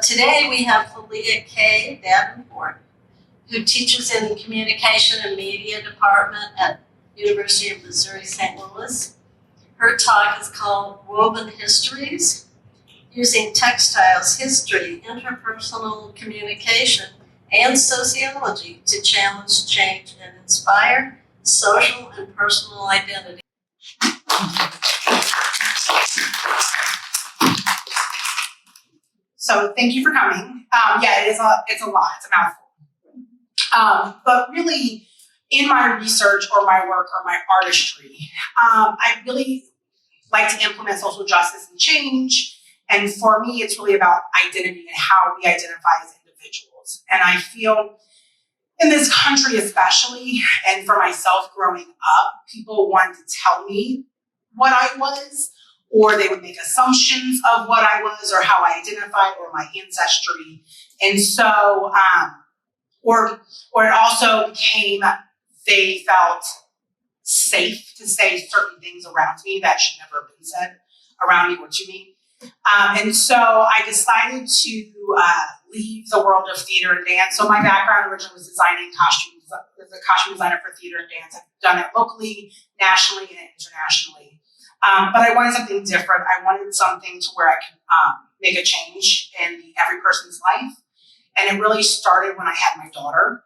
Today we have Felia K. Davenport, who teaches in the Communication and Media Department at University of Missouri St. Louis. Her talk is called Woven Histories, using textiles, history, interpersonal communication, and sociology to challenge, change, and inspire social and personal identity. So thank you for coming. It's a lot, it's a mouthful. But really, in my research or my work or my artistry, I really like to implement social justice and change. And for me, it's really about identity and how we identify as individuals. And I feel in this country especially, and for myself growing up, people wanted to tell me what I was, or they would make assumptions of what I was or how I identified or my ancestry. And so, or it also became, they felt safe to say certain things around me that should never have been said around me or to me. And so I decided to leave the world of theater and dance. So my background originally was designing costumes, as a costume designer for theater and dance. I've done it locally, nationally, and internationally. But I wanted something different. I wanted something to where I could make a change in every person's life. And it really started when I had my daughter.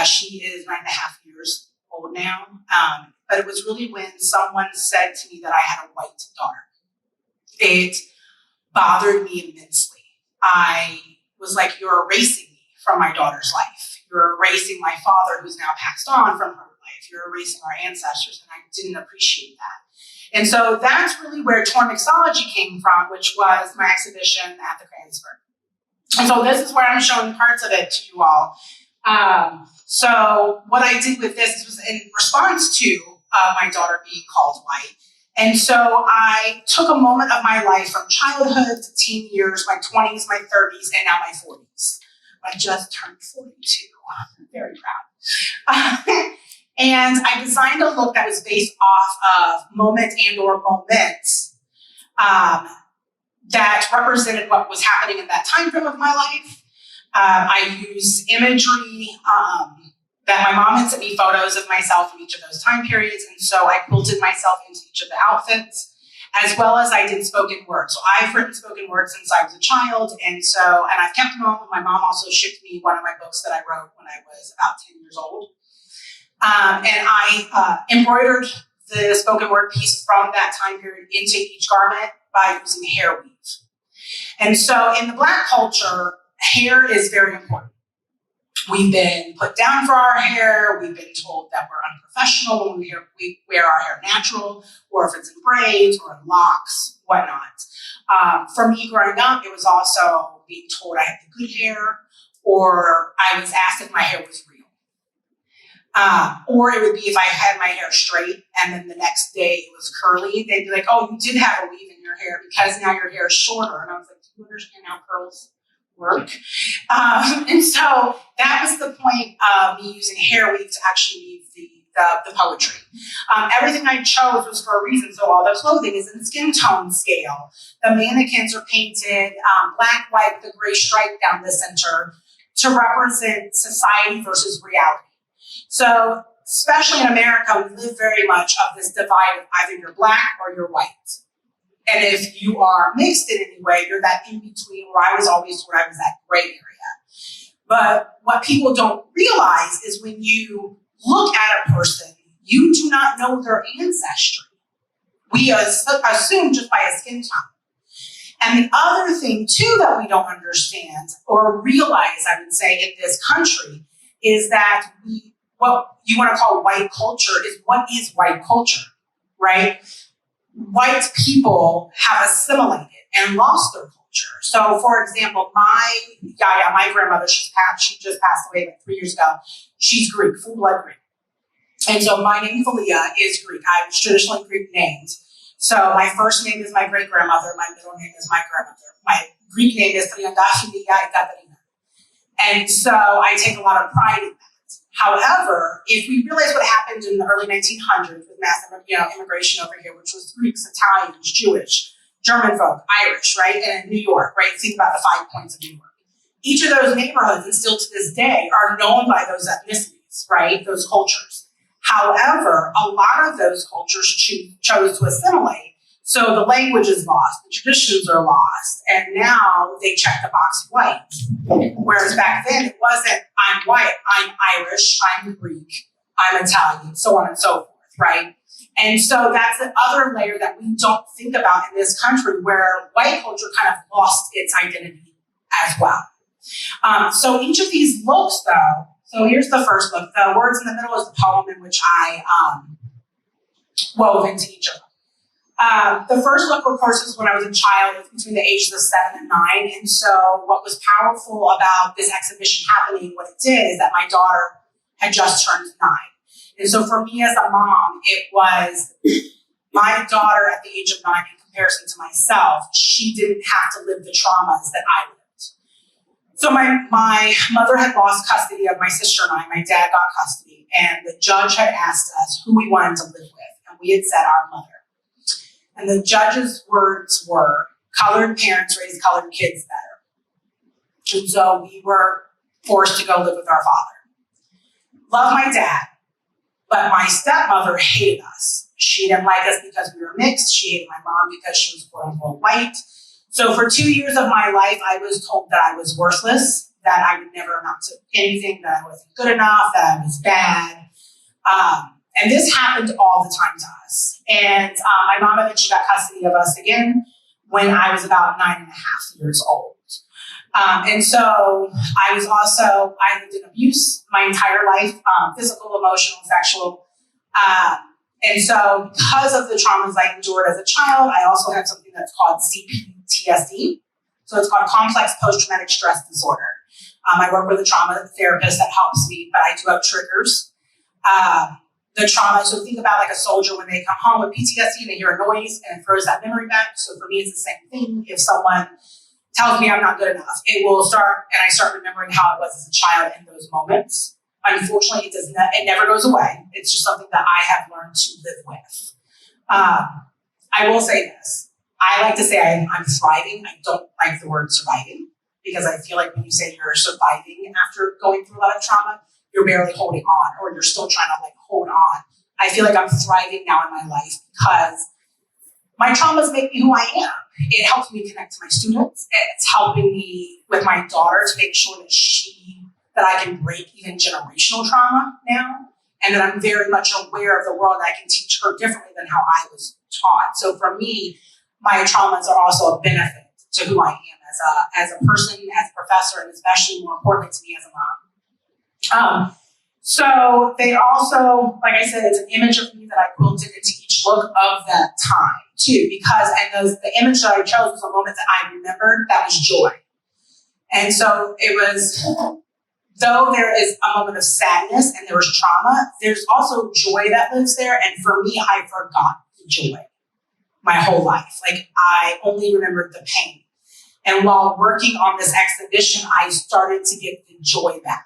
She is 9.5 years old now. But it was really when someone said to me that I had a white daughter. It bothered me immensely. I was like, you're erasing me from my daughter's life. You're erasing my father, who's now passed on, from her life. You're erasing our ancestors. And I didn't appreciate that. And so that's really where Torn Mixology came from, which was my exhibition at the Cransford. And so this is where I'm showing parts of it to you all. So what I did with this was in response to my daughter being called white. And so I took a moment of my life from childhood to teen years, my 20s, my 30s, and now my 40s. I just turned 42. I'm very proud. And I designed a look that was based off of moments and or moments that represented what was happening in that time frame of my life. I used imagery that my mom had sent me photos of myself from each of those time periods. And so I quilted myself into each of the outfits, as well as I did spoken word. So I've written spoken word since I was a child. And I've kept them all. My mom also shipped me one of my books that I wrote when I was about 10 years old. And I embroidered the spoken word piece from that time period into each garment by using hair weave. And so in the Black culture, hair is very important. We've been put down for our hair. We've been told that we're unprofessional when we wear our hair natural, or if it's in braids or in locks, whatnot. For me growing up, it was also being told I had the good hair, or I was asked if my hair was real. Or it would be if I had my hair straight and then the next day it was curly, they'd be like, oh, you did have a weave in your hair because now your hair is shorter. And I was like, do you understand how curls work? And so that was the point of me using hair weave to actually weave the poetry. Everything I chose was for a reason. So all the clothing is in skin tone scale. The mannequins are painted black, white, with a gray stripe down the center to represent society versus reality. So, especially in America, we live very much of this divide of either you're Black or you're white. And if you are mixed in any way, you're that in between where I was always told I was that gray area. But what people don't realize is when you look at a person, you do not know their ancestry. We assume just by a skin tone. And the other thing, too, that we don't understand or realize, I would say, in this country is that what you want to call white culture is what is white culture, right? White people have assimilated and lost their culture. So, for example, my grandmother, she just passed away like 3 years ago. She's Greek, full blood Greek. And so my name, Felia, is Greek. I'm traditionally Greek named. So my first name is my great-grandmother. My middle name is my grandmother. My Greek name is Felia. And so I take a lot of pride in that. However, if we realize what happened in the early 1900s with massive, immigration over here, which was Greeks, Italians, Jewish, German folk, Irish, right? And in New York, right? Think about the 5 points of New York. Each of those neighborhoods, and still to this day, are known by those ethnicities, right? Those cultures. However, a lot of those cultures chose to assimilate. So the language is lost, the traditions are lost, and now they check the box white. Whereas back then it wasn't, I'm white, I'm Irish, I'm Greek, I'm Italian, so on and so forth, right? And so that's the other layer that we don't think about in this country, where white culture kind of lost its identity as well. So each of these looks, though, so here's the first look. The words in the middle is the poem in which I wove into each of them. The first look, of course, is when I was a child, between the ages of 7 and 9. And so what was powerful about this exhibition happening, what it did, is that my daughter had just turned 9. And so for me as a mom, it was my daughter at the age of 9 in comparison to myself, she didn't have to live the traumas that I lived. So my mother had lost custody of my sister and I. My dad got custody, and the judge had asked us who we wanted to live with, and we had said our mother. And the judge's words were, colored parents raise colored kids better. And so we were forced to go live with our father. Love my dad, but my stepmother hated us. She didn't like us because we were mixed. She hated my mom because she was quote unquote white. So for 2 years of my life, I was told that I was worthless, that I would never amount to anything, that I wasn't good enough, that I was bad. And this happened all the time to us. And my mom eventually got custody of us again when I was about 9.5 years old. And so I lived in abuse my entire life, physical, emotional, sexual. And so because of the traumas I endured as a child, I also have something that's called CPTSD. So it's called complex post-traumatic stress disorder. I work with a trauma therapist that helps me, but I do have triggers. The trauma, so think about like a soldier when they come home with PTSD and they hear a noise and it throws that memory back. So for me, it's the same thing. If someone tells me I'm not good enough, it will start, and I start remembering how it was as a child in those moments. Unfortunately, it never goes away. It's just something that I have learned to live with. I will say this. I like to say I'm thriving. I don't like the word surviving, because I feel like when you say you're surviving after going through a lot of trauma, you're barely holding on, or you're still trying to hold on. I feel like I'm thriving now in my life because my traumas make me who I am. It helps me connect to my students. It's helping me with my daughter to make sure that I can break even generational trauma now, and that I'm very much aware of the world, that I can teach her differently than how I was taught. So for me, my traumas are also a benefit to who I am as a person, as a professor, and especially more importantly to me as a mom. So they also, like I said, it's an image of me that I quilted into each look of that time too, because the image that I chose was a moment that I remembered that was joy. And so it was, though there is a moment of sadness and there was trauma, there's also joy that lives there. And for me, I forgot the joy my whole life. I only remembered the pain. And while working on this exhibition, I started to get the joy back.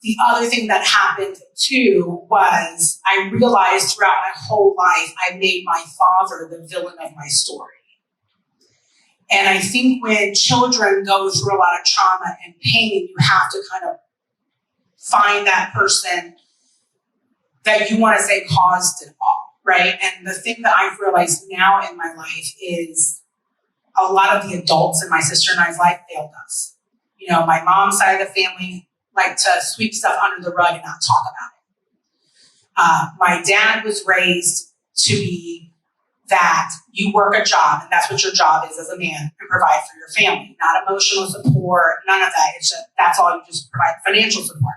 The other thing that happened too was I realized throughout my whole life, I made my father the villain of my story. And I think when children go through a lot of trauma and pain, you have to kind of find that person that you want to say caused it all, right? And the thing that I've realized now in my life is a lot of the adults in my sister and I's life failed us. My mom's side of the family like to sweep stuff under the rug and not talk about it. My dad was raised to be that you work a job, and that's what your job is as a man, and provide for your family, not emotional support, none of that. It's just, that's all, you just provide financial support.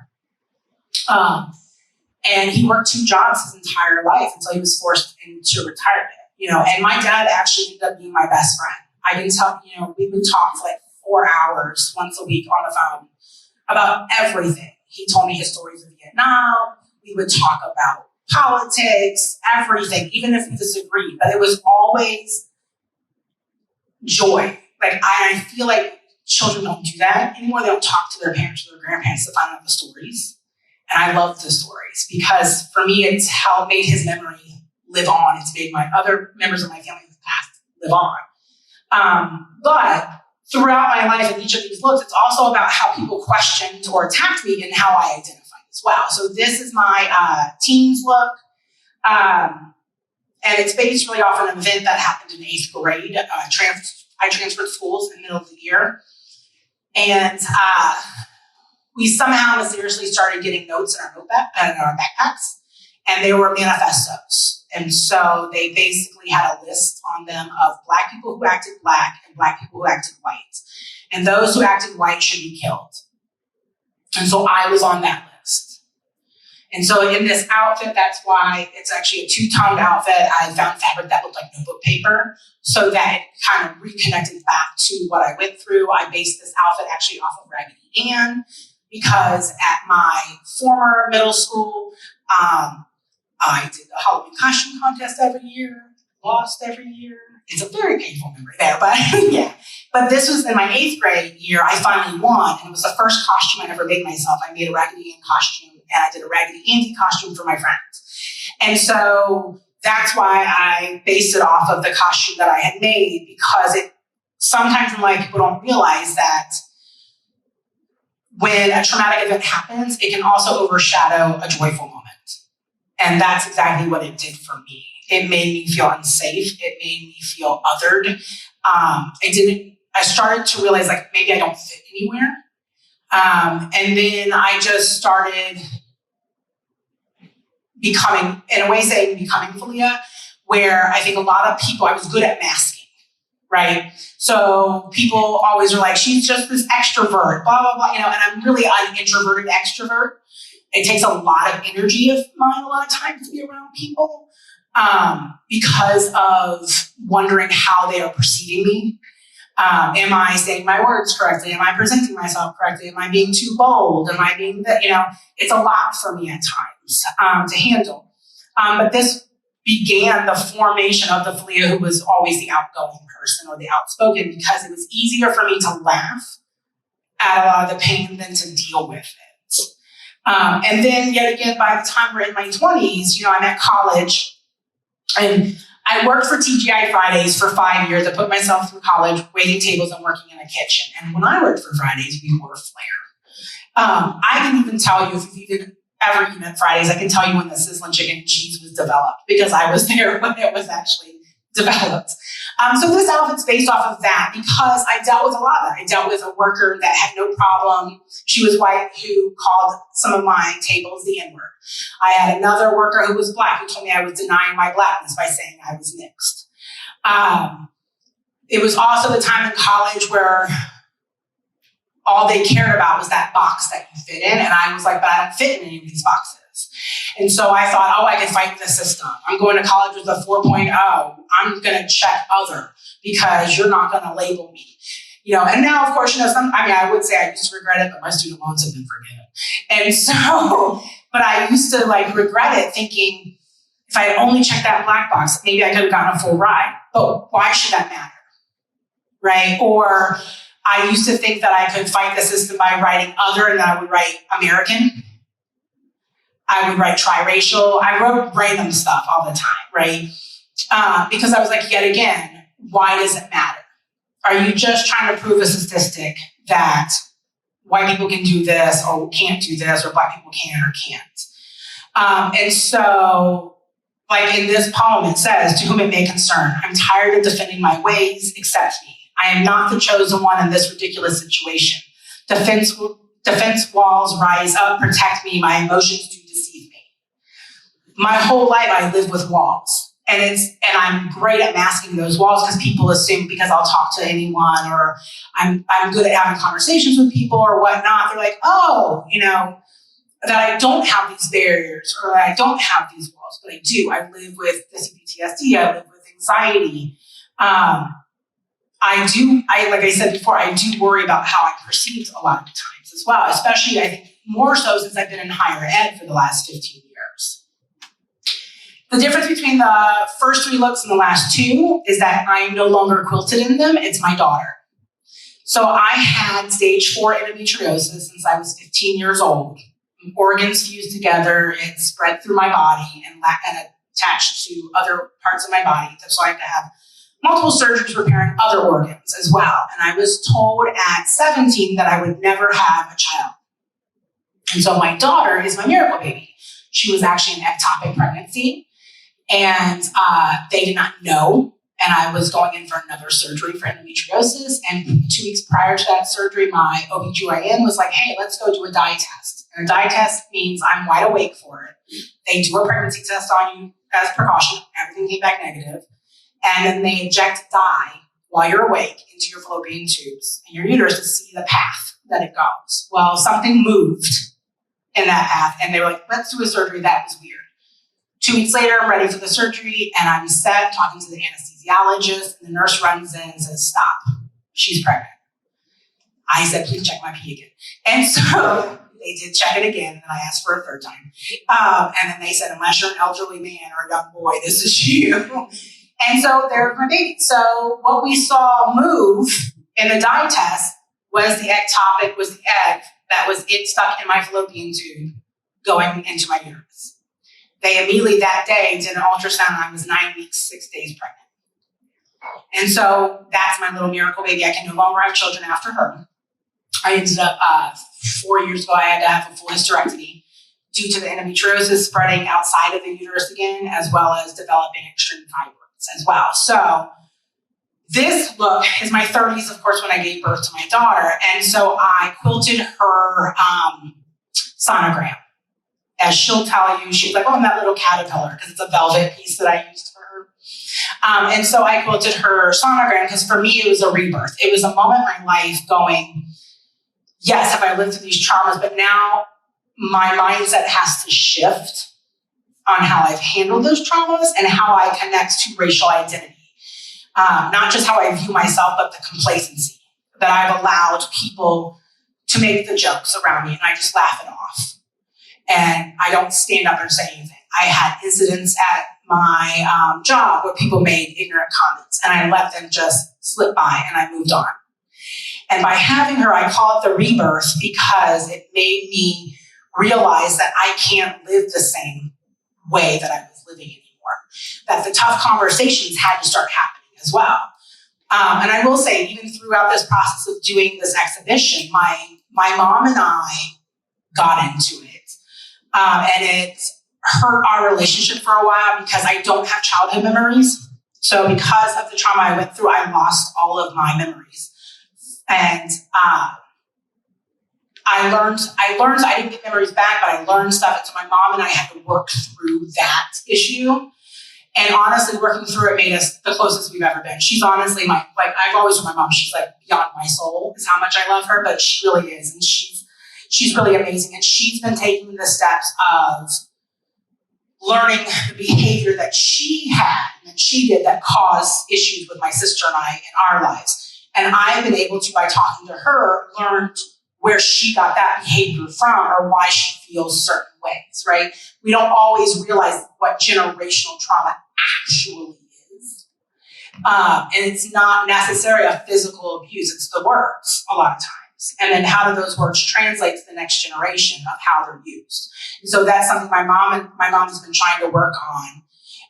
And he worked 2 jobs his entire life until he was forced into retirement, and my dad actually ended up being my best friend. I can tell, we would talk for 4 hours once a week on the phone about everything. He told me his stories of Vietnam. We would talk about politics, everything, even if we disagreed. But it was always joy. I feel like children don't do that anymore. They don't talk to their parents or their grandparents to find out the stories. And I love the stories because for me, it's how it made his memory live on. It's made my other members of my family who passed live on. But throughout my life in each of these looks, it's also about how people questioned or attacked me and how I identified as well. So this is my teens look. And it's based really off an event that happened in 8th grade. I transferred schools in the middle of the year. And we somehow mysteriously started getting notes in our backpacks. And they were manifestos. And so they basically had a list on them of Black people who acted Black and Black people who acted white. And those who acted white should be killed. And so I was on that list. And so in this outfit, that's why it's actually a two-toned outfit. I found fabric that looked like notebook paper so that it kind of reconnected back to what I went through. I based this outfit actually off of Raggedy Ann because at my former middle school, I did the Halloween costume contest every year, lost every year. It's a very painful memory there, but yeah. But this was in my 8th grade year, I finally won, and it was the first costume I ever made myself. I made a Raggedy Ann costume, and I did a Raggedy Andy costume for my friends. And so that's why I based it off of the costume that I had made, because it sometimes in life people don't realize that when a traumatic event happens, it can also overshadow a joyful moment. And that's exactly what it did for me. It made me feel unsafe. It made me feel othered. I started to realize like maybe I don't fit anywhere. And then I just started becoming Felia, where I think a lot of people, I was good at masking, right? So people always are like, she's just this extrovert, blah, blah, blah, and I'm really an introverted extrovert. It takes a lot of energy of mine a lot of times to be around people because of wondering how they are perceiving me. Am I saying my words correctly? Am I presenting myself correctly? Am I being too bold? Am I being it's a lot for me at times to handle. But this began the formation of the Felia who was always the outgoing person or the outspoken, because it was easier for me to laugh at a lot of the pain than to deal with it. And then yet again, by the time we're in my 20s, I'm at college and I worked for TGI Fridays for 5 years. I put myself through college, waiting tables and working in a kitchen. And when I worked for Fridays, we wore flair. I can even tell you, if you've even ever eaten at Fridays, I can tell you when the sizzling chicken and cheese was developed because I was there when it was actually developed. So this outfit's based off of that because I dealt with a lot of that. I dealt with a worker that had no problem. She was white who called some of my tables the N-word. I had another worker who was Black who told me I was denying my Blackness by saying I was mixed. It was also the time in college where all they cared about was that box that you fit in. And I was like, but I don't fit in any of these boxes. And so I thought, I can fight the system. I'm going to college with a 4.0. I'm going to check other because you're not going to label me. And now, of course, I would say I used to regret it, but my student loans have been forgiven. And so, but I used to regret it thinking if I had only checked that Black box, maybe I could have gotten a full ride. But why should that matter? Right? Or I used to think that I could fight the system by writing other and then I would write American. I would write triracial. I wrote random stuff all the time, right? Because I was like, yet again, why does it matter? Are you just trying to prove a statistic that white people can do this or can't do this or Black people can or can't? And so, in this poem, it says, to whom it may concern, I'm tired of defending my ways, accept me. I am not the chosen one in this ridiculous situation. Defense walls rise up, protect me, my emotions do deceive me. My whole life I live with walls. And I'm great at masking those walls because people assume because I'll talk to anyone or I'm good at having conversations with people or whatnot. They're like, that I don't have these barriers or that I don't have these walls, but I do. I live with this PTSD. I live with anxiety. Like I said before, I do worry about how I'm perceived a lot of times as well, especially I think more so since I've been in higher ed for the last 15 years. The difference between the first 3 looks and the last 2 is that I am no longer quilted in them. It's my daughter. So I had stage 4 endometriosis since I was 15 years old. Organs fused together, it spread through my body and attached to other parts of my body. So I had to have multiple surgeries repairing other organs as well. And I was told at 17 that I would never have a child. And so my daughter is my miracle baby. She was actually an ectopic pregnancy, and they did not know. And I was going in for another surgery for endometriosis. And 2 weeks prior to that surgery, my OBGYN was like, hey, let's go do a dye test. And a dye test means I'm wide awake for it. They do a pregnancy test on you as precaution. Everything came back negative. And then they inject dye while you're awake into your fallopian tubes and your uterus to see the path that it goes. Well, something moved in that path, and they were like, let's do a surgery. That was weird. 2 weeks later, I'm ready for the surgery, and I'm set talking to the anesthesiologist, and the nurse runs in and says, stop, she's pregnant. I said, please check my pee again. And so they did check it again, and I asked for a third time. And then they said, unless you're an elderly man or a young boy, this is you. And so there was my baby. So what we saw move in the dye test was the ectopic, was the egg that was it stuck in my fallopian tube going into my uterus. They immediately that day did an ultrasound. I was 9 weeks, 6 days pregnant. And so that's my little miracle baby. I can no longer have children after her. I ended up 4 years ago, I had to have a full hysterectomy due to the endometriosis spreading outside of the uterus again, as well as developing extreme fibroids as well. So this look is my 30s, of course, when I gave birth to my daughter. And so I quilted her sonogram. As she'll tell you, she's like, oh, I'm that little caterpillar, because it's a velvet piece that I used for her. And so I quilted her sonogram because for me, it was a rebirth. It was a moment in my life going, yes, have I lived through these traumas, but now my mindset has to shift on how I've handled those traumas and how I connect to racial identity. Not just how I view myself, but the complacency that I've allowed people to make the jokes around me, and I just laugh it off. And I don't stand up and say anything. I had incidents at my job where people made ignorant comments, and I let them just slip by, and I moved on. And by having her, I call it the rebirth because it made me realize that I can't live the same way that I was living anymore. That the tough conversations had to start happening as well. And I will say, even throughout this process of doing this exhibition, my mom and I got into it. And it hurt our relationship for a while because I don't have childhood memories. So because of the trauma I went through, I lost all of my memories. And I learned I didn't get memories back, but I learned stuff. And so my mom and I had to work through that issue. And honestly, working through it made us the closest we've ever been. She's honestly I've always told my mom, she's like beyond my soul is how much I love her, but she really is. And she's really amazing. And she's been taking the steps of learning the behavior that she had and that she did that caused issues with my sister and I in our lives. And I've been able to, by talking to her, learn where she got that behavior from or why she feels certain ways, right? We don't always realize what generational trauma actually is. And it's not necessarily a physical abuse, it's the words a lot of times. And then how do those words translate to the next generation of how they're used? And so that's something my mom has been trying to work on.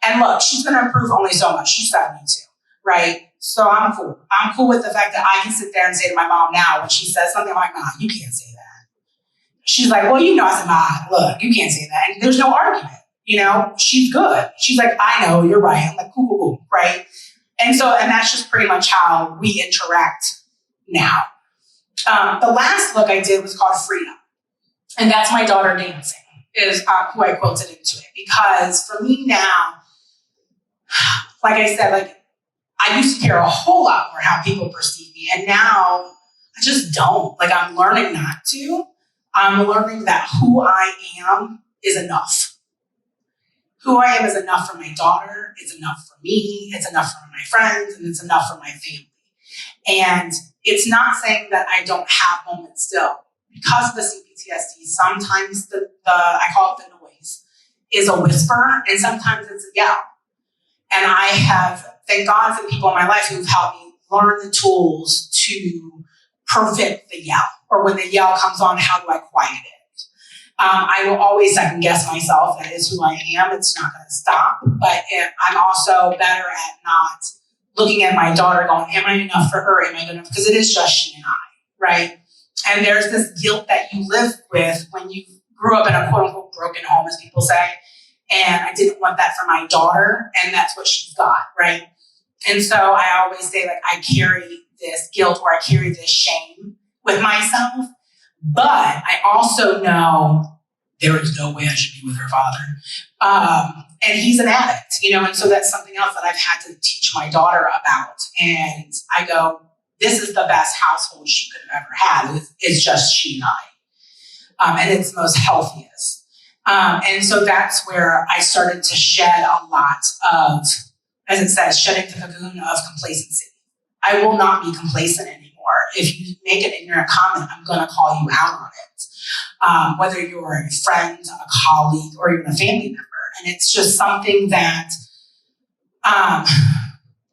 And look, she's going to improve only so much. She's 72, right? So I'm cool. I'm cool with the fact that I can sit there and say to my mom now when she says something, I'm like, nah, you can't say that. She's like, well, you know, I said, Ma, look, you can't say that. And there's no argument, you know, she's good. She's like, I know, you're right. I'm like, cool, right? And that's just pretty much how we interact now. The last look I did was called Freedom. And that's my daughter dancing is who I quilted into it. Because for me now, like I said, like I used to care a whole lot more how people perceive me. And now I just don't. Like I'm learning not to. I'm learning that who I am is enough. Who I am is enough for my daughter. It's enough for me. It's enough for my friends. And it's enough for my family. And it's not saying that I don't have moments still. Because of the CPTSD, sometimes I call it the noise, is a whisper, and sometimes it's a yell. And I have, thank God for the people in my life who've helped me learn the tools to prevent the yell. Or when the yell comes on, how do I quiet it? I will always second guess myself. That is who I am. It's not going to stop. But I'm also better at not looking at my daughter going, am I enough for her? Am I good enough? Because it is just she and I, right? And there's this guilt that you live with when you grew up in a quote unquote broken home, as people say. And I didn't want that for my daughter, and that's what she's got, right? And so I always say, like, I carry this guilt or I carry this shame with myself, but I also know there is no way I should be with her father. And he's an addict, and so that's something else that I've had to teach my daughter about. And I go, this is the best household she could have ever had. It's just she and I. And it's the most healthiest. And so that's where I started to shed a lot of, as it says, shedding the cocoon of complacency. I will not be complacent anymore. If you make an ignorant comment, I'm going to call you out on it. Whether you're a friend, a colleague, or even a family member. And it's just something that I've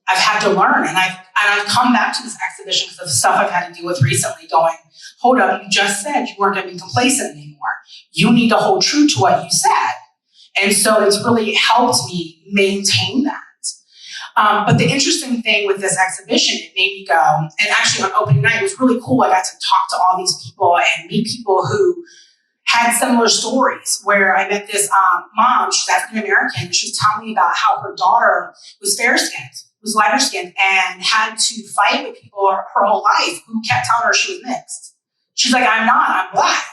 had to learn. And I've come back to this exhibition because of stuff I've had to deal with recently going, hold up, you just said you weren't going to be complacent anymore. You need to hold true to what you said. And so it's really helped me maintain that. But the interesting thing with this exhibition, it made me go, and actually on opening night, it was really cool. I got to talk to all these people and meet people who had similar stories, where I met this mom, she's African-American, she was telling me about how her daughter was fair-skinned, was lighter-skinned, and had to fight with people her whole life who kept telling her she was mixed. She's like, I'm not, I'm Black.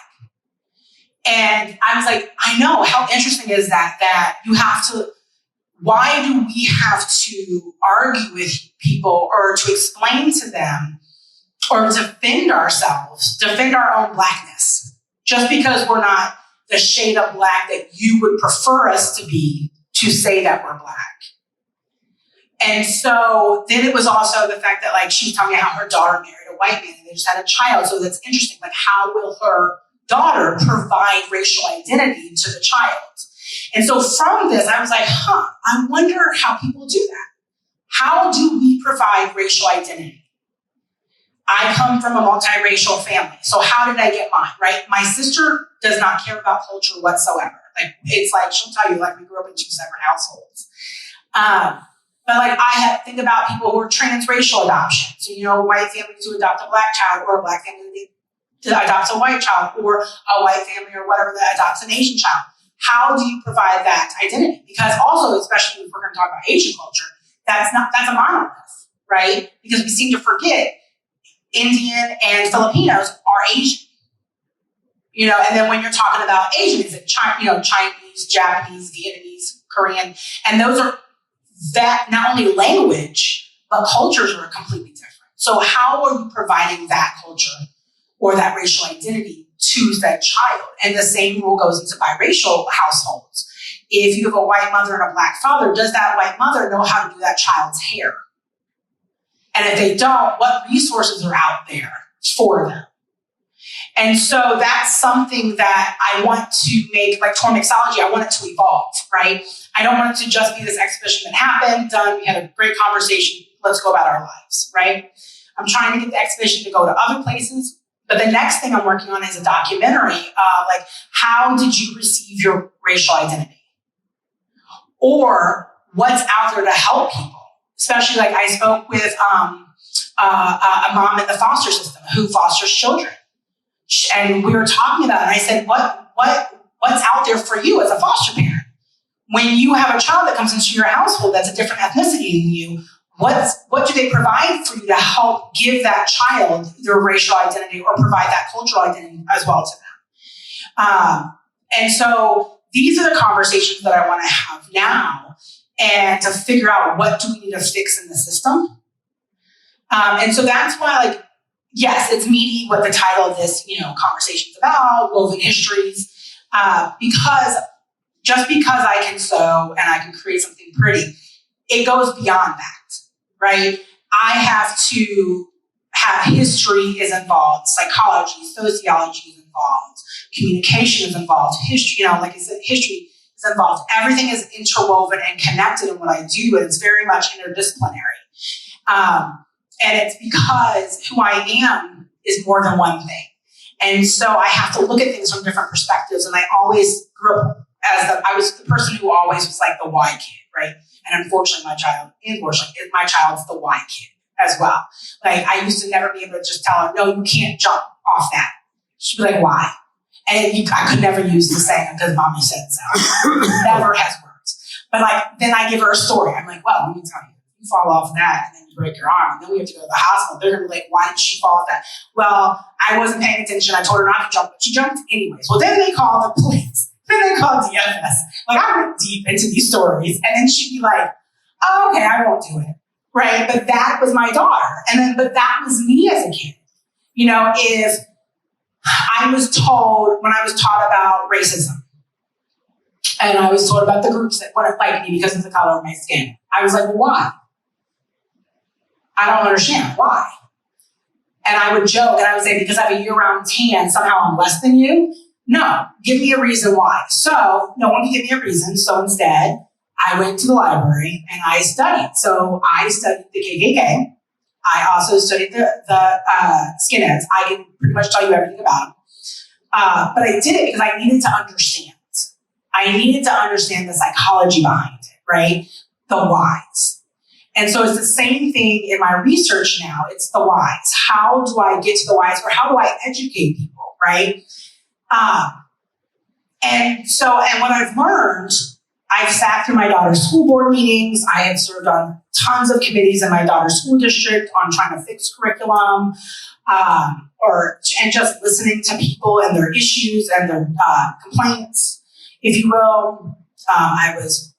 And I was like, I know, how interesting is that you have to, why do we have to argue with people or to explain to them or defend ourselves, defend our own Blackness, just because we're not the shade of Black that you would prefer us to be, to say that we're Black? And so then it was also the fact that, like, she was telling me how her daughter married a white man and they just had a child. So that's interesting. Like, how will her daughter provide racial identity to the child? And so from this, I was like, I wonder how people do that. How do we provide racial identity? I come from a multiracial family. So how did I get mine, right? My sister does not care about culture whatsoever. Like, it's like, she'll tell you, like, we grew up in two separate households. But like, think about people who are transracial adoption. So, white families who adopt a Black child, or a Black family that adopts a white child, or a white family or whatever that adopts an Asian child. How do you provide that identity? Because also, especially if we're going to talk about Asian culture, that's a monolith, right? Because we seem to forget Indian and Filipinos are Asian. And then when you're talking about Asian, is it Chinese, Japanese, Vietnamese, Korean, and those are that not only language, but cultures are completely different. So how are you providing that culture or that racial identity to that child? And the same rule goes into biracial households. If you have a white mother and a Black father, does that white mother know how to do that child's hair? And if they don't, what resources are out there for them? And so that's something that I want to make, like toward mixology, I want it to evolve, right? I don't want it to just be this exhibition that happened, done, we had a great conversation, let's go about our lives, right? I'm trying to get the exhibition to go to other places, but the next thing I'm working on is a documentary of, like, how did you receive your racial identity? Or what's out there to help people? Especially, like, I spoke with a mom in the foster system who fosters children. And we were talking about it, and I said, what's out there for you as a foster parent? When you have a child that comes into your household that's a different ethnicity than you, what do they provide for you to help give that child their racial identity or provide that cultural identity as well to them? And so these are the conversations that I want to have now, and to figure out, what do we need to fix in the system? And so that's why, like, yes, it's meaty what the title of this, conversation is about, woven histories, because just because I can sew and I can create something pretty, it goes beyond that, right? I have to have history is involved, psychology, sociology is involved, communication is involved, history, like I said, history is involved. Everything is interwoven and connected in what I do, and it's very much interdisciplinary. And it's because who I am is more than one thing. And so I have to look at things from different perspectives. And I always grew up I was the person who always was like the why kid, right? And unfortunately, my child's the Y kid as well. Like, I used to never be able to just tell her, no, you can't jump off that. She'd be like, why? And I could never use the saying because mommy said so. Never has worked. But like, then I give her a story. I'm like, well, let me tell you, you fall off that and then you break your arm and then we have to go to the hospital. They're gonna be like, why did she fall off that? Well, I wasn't paying attention. I told her not to jump, but she jumped anyways. Well, then they call the police. Then they call DFS. Like, I went deep into these stories and then she'd be like, oh, okay, I won't do it. Right? But that was my daughter. But that was me as a kid. You know, if I was told when I was taught about racism, and I was told about the groups that wouldn't like me because of the color of my skin, I was like, well, why? I don't understand. Why? And I would joke and I would say, because I have a year-round tan, somehow I'm less than you? No, give me a reason why. So no one could give me a reason. So instead, I went to the library and I studied. So I studied the KKK. I also studied the skinheads. I can pretty much tell you everything about them. But I did it because I needed to understand. I needed to understand the psychology behind it, right? The whys. And so it's the same thing in my research now. It's the whys. How do I get to the whys, or how do I educate people, right? And what I've learned, I've sat through my daughter's school board meetings. I have served on tons of committees in my daughter's school district on trying to fix curriculum, and just listening to people and their issues and their complaints, if you will. I was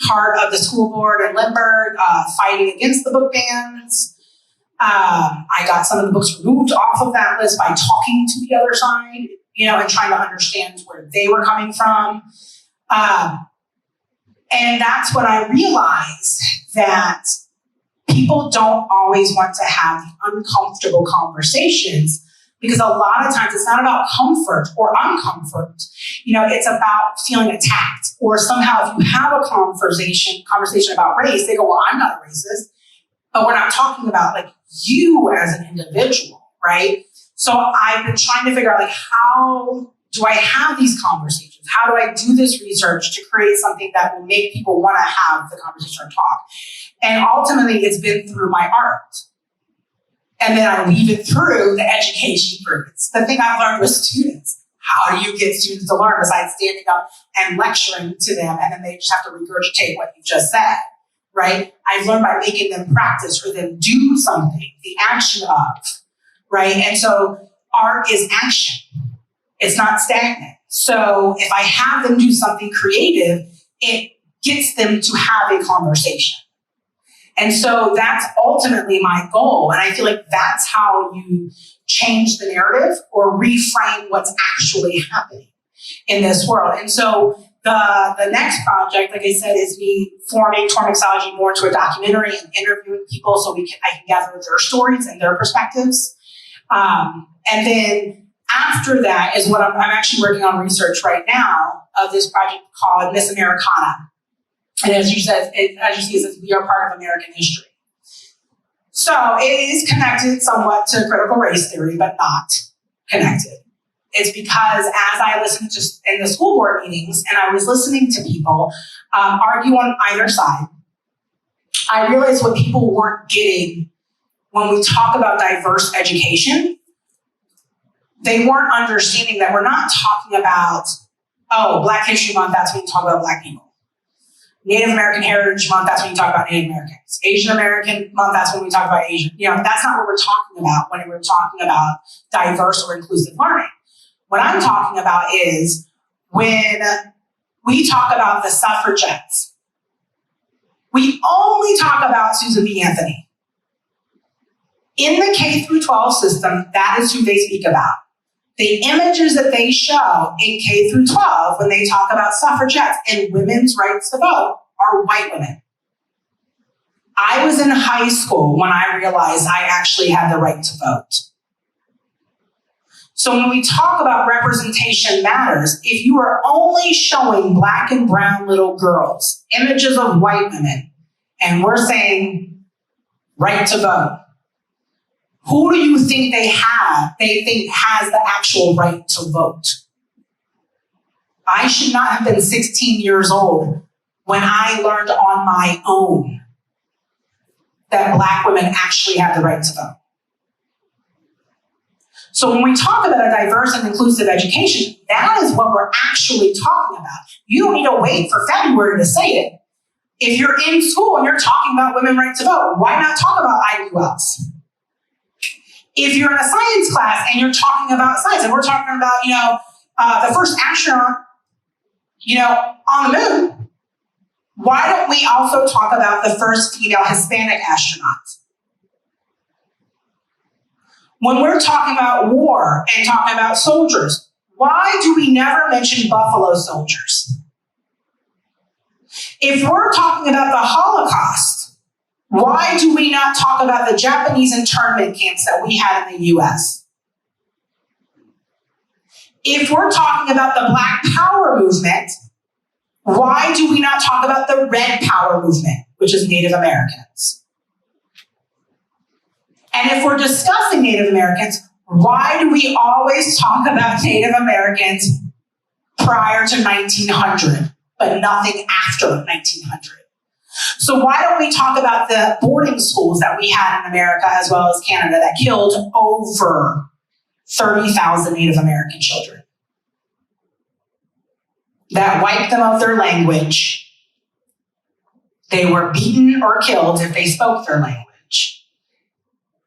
part of the school board in Lindbergh, fighting against the book bans. I got some of the books removed off of that list by talking to the other side, you know, and trying to understand where they were coming from. And that's when I realized that people don't always want to have the uncomfortable conversations, because a lot of times it's not about comfort or uncomfort. You know, it's about feeling attacked, or somehow if you have a conversation about race, they go, well, I'm not a racist. But we're not talking about like you as an individual, right? So I've been trying to figure out, like, how do I have these conversations? How do I do this research to create something that will make people want to have the conversation or talk? And ultimately, it's been through my art. And then I weave it through the education groups. The thing I've learned with students, how do you get students to learn besides standing up and lecturing to them, and then they just have to regurgitate what you just said, right? I've learned by making them practice or them do something, the action of, right? And so art is action. It's not stagnant. So if I have them do something creative, it gets them to have a conversation. And so that's ultimately my goal. And I feel like that's how you change the narrative or reframe what's actually happening in this world. And so the next project, like I said, is me forming Mixology more into a documentary and interviewing people so I can gather their stories and their perspectives. And then after that is what I'm actually working on research right now of this project called Miss Americana. And as you said, as you see, it says we are part of American history. So it is connected somewhat to critical race theory, but not connected. It's because as I listened to in the school board meetings and I was listening to people argue on either side, I realized what people weren't getting when we talk about diverse education. They weren't understanding that we're not talking about, oh, Black History Month, that's when you talk about Black people. Native American Heritage Month, that's when you talk about Native Americans. Asian American Month, that's when we talk about Asian. You know, that's not what we're talking about when we're talking about diverse or inclusive learning. What I'm talking about is when we talk about the suffragettes, we only talk about Susan B. Anthony. In the K through 12 system, that is who they speak about. The images that they show in K through 12 when they talk about suffragettes and women's rights to vote are white women. I was in high school when I realized I actually had the right to vote. So when we talk about representation matters, if you are only showing Black and brown little girls, images of white women, and we're saying right to vote, who do you think they think has the actual right to vote? I should not have been 16 years old when I learned on my own that Black women actually have the right to vote. So when we talk about a diverse and inclusive education, that is what we're actually talking about. You don't need to wait for February to say it. If you're in school and you're talking about women's right to vote, why not talk about IULs? If you're in a science class and you're talking about science, and we're talking about, the first astronaut, on the moon, why don't we also talk about the first female Hispanic astronaut? When we're talking about war and talking about soldiers, why do we never mention Buffalo Soldiers? If we're talking about the Holocaust, why do we not talk about the Japanese internment camps that we had in the US? If we're talking about the Black Power movement, why do we not talk about the Red Power movement, which is Native Americans? And if we're discussing Native Americans, why do we always talk about Native Americans prior to 1900, but nothing after 1900? So why don't we talk about the boarding schools that we had in America as well as Canada that killed over 30,000 Native American children? That wiped them of their language. They were beaten or killed if they spoke their language.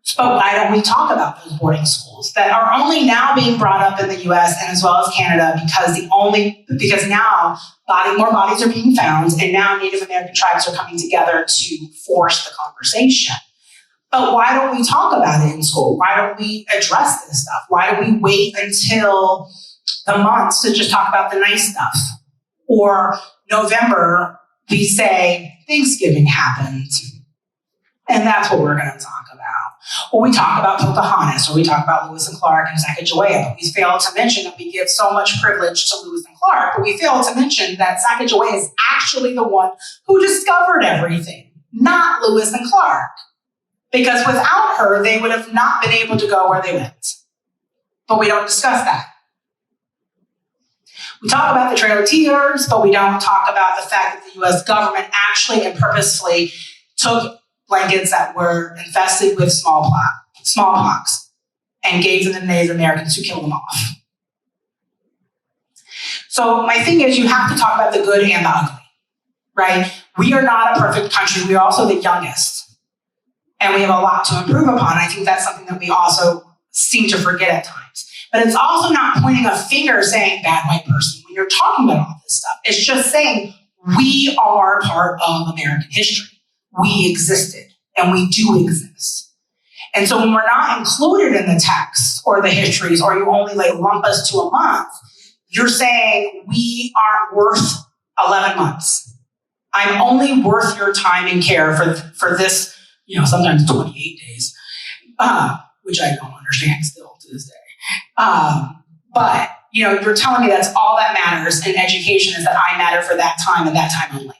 So why don't we talk about those boarding schools that are only now being brought up in the US and as well as Canada because now more bodies are being found and now Native American tribes are coming together to force the conversation. But why don't we talk about it in school? Why don't we address this stuff? Why do we wait until the months to just talk about the nice stuff? Or November, we say Thanksgiving happened, and that's what we're going to talk about. Or we talk about Pocahontas, or we talk about Lewis and Clark and Sacagawea, but we fail to mention that we give so much privilege to Lewis and Clark, but we fail to mention that Sacagawea is actually the one who discovered everything, not Lewis and Clark. Because without her, they would have not been able to go where they went. But we don't discuss that. We talk about the Trail of Tears, but we don't talk about the fact that the US government actually and purposefully took blankets that were infested with smallpox and gave them to Native Americans who killed them off. So my thing is, you have to talk about the good and the ugly, right? We are not a perfect country. We are also the youngest. And we have a lot to improve upon. I think that's something that we also seem to forget at times. But it's also not pointing a finger saying bad white person when you're talking about all this stuff. It's just saying we are part of American history. We existed and we do exist. And so when we're not included in the text or the histories, or you only lump us to a month, you're saying we aren't worth 11 months. I'm only worth your time and care for this, sometimes 28 days, which I don't understand still to this day. But you're telling me that's all that matters in education, is that I matter for that time and that time only.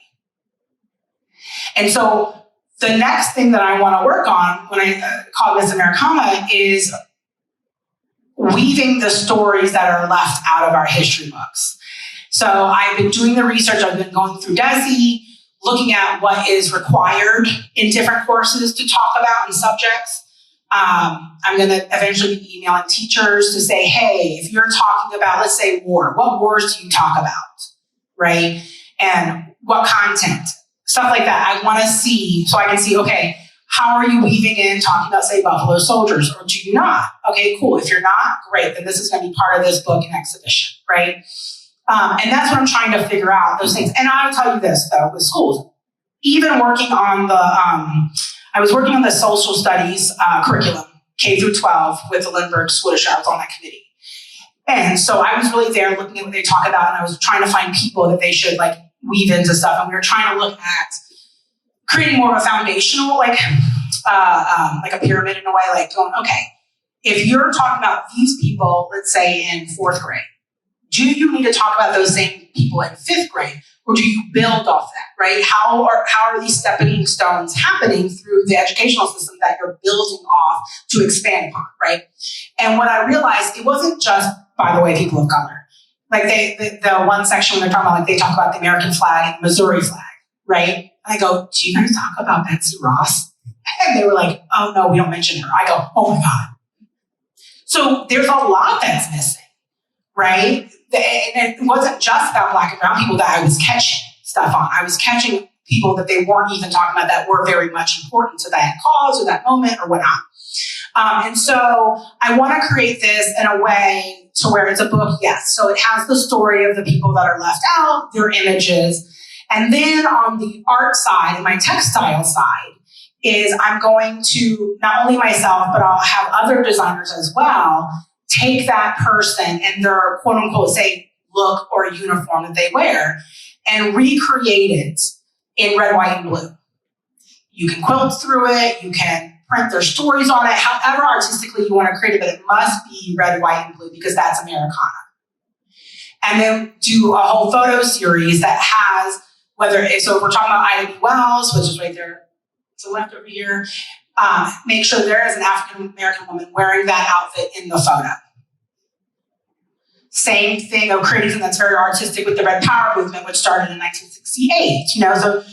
And so the next thing that I want to work on when I call Miss Americana is weaving the stories that are left out of our history books. So I've been doing the research. I've been going through DESE, looking at what is required in different courses to talk about and subjects. I'm going to eventually be emailing teachers to say, hey, if you're talking about, let's say, war, what wars do you talk about, right? And what content, stuff like that. I want to see, so I can see, okay, how are you weaving in talking about, say, Buffalo Soldiers, or do you not? Okay, cool. If you're not, great, then this is going to be part of this book and exhibition, right? And that's what I'm trying to figure out, those things. And I'll tell you this, though, with schools, even working on I was working on the social studies curriculum, K through 12, with the Lindbergh School District. I was on that committee. And so I was really there looking at what they talk about, and I was trying to find people that they should weave into stuff. And we were trying to look at creating more of a foundational, like a pyramid in a way, going, okay, if you're talking about these people, let's say in 4th grade, do you need to talk about those same people in 5th grade? Or do you build off that, right? How are these stepping stones happening through the educational system that you're building off to expand upon, right? And what I realized, it wasn't just, by the way, people of color. The one section when they're talking about, they talk about the American flag and the Missouri flag. right? And I go, do you guys talk about Betsy Ross? And they were like, oh no, we don't mention her. I go, oh my God. So there's a lot that's missing, right? And it wasn't just about Black and brown people that I was catching stuff on. I was catching people that they weren't even talking about that were very much important to that cause or that moment or whatnot. And so I want to create this in a way to where it's a book, yes. So it has the story of the people that are left out, their images. And then on the art side and my textile side is I'm going to, not only myself, but I'll have other designers as well, take that person and their quote unquote, say, look or uniform that they wear and recreate it in red, white, and blue. You can quilt through it, you can print their stories on it, however artistically you want to create it, but it must be red, white, and blue because that's Americana. And then do a whole photo series that has, so if we're talking about Ida B. Wells, which is right there to the left over here, make sure there is an African-American woman wearing that outfit in the photo. Same thing of creating something that's very artistic with the Red Power movement, which started in 1968, so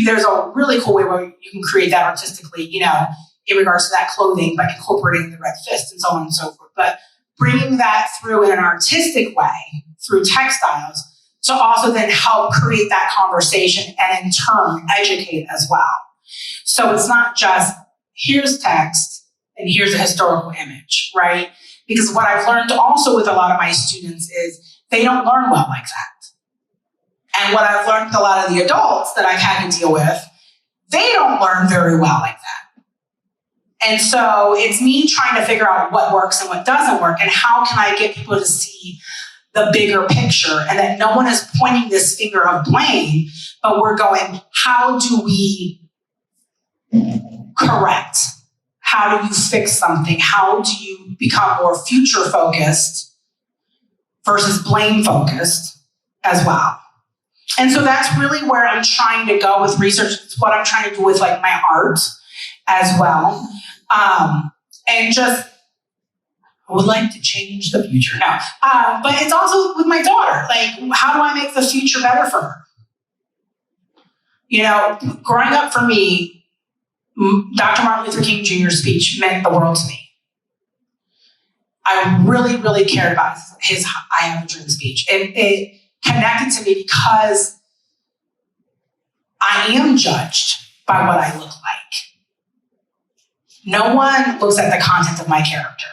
there's a really cool way where you can create that artistically, in regards to that clothing, by incorporating the red fist and so on and so forth. But bringing that through in an artistic way through textiles to also then help create that conversation and in turn educate as well. So it's not just here's text and here's a historical image, right? Because what I've learned also with a lot of my students is they don't learn well like that. And what I've learned with a lot of the adults that I've had to deal with, they don't learn very well like that. And so it's me trying to figure out what works and what doesn't work and how can I get people to see the bigger picture and that no one is pointing this finger of blame, but we're going, how do we correct? How do you fix something? How do you become more future focused versus blame focused as well? And so that's really where I'm trying to go with research. It's what I'm trying to do with like my art as well. And just, I would like to change the future. No, but it's also with my daughter. Like, how do I make the future better for her? Growing up for me, Dr. Martin Luther King Jr.'s speech meant the world to me. I really, really cared about his I Have a Dream speech. It connected to me because I am judged by what I look like. No one looks at the content of my character.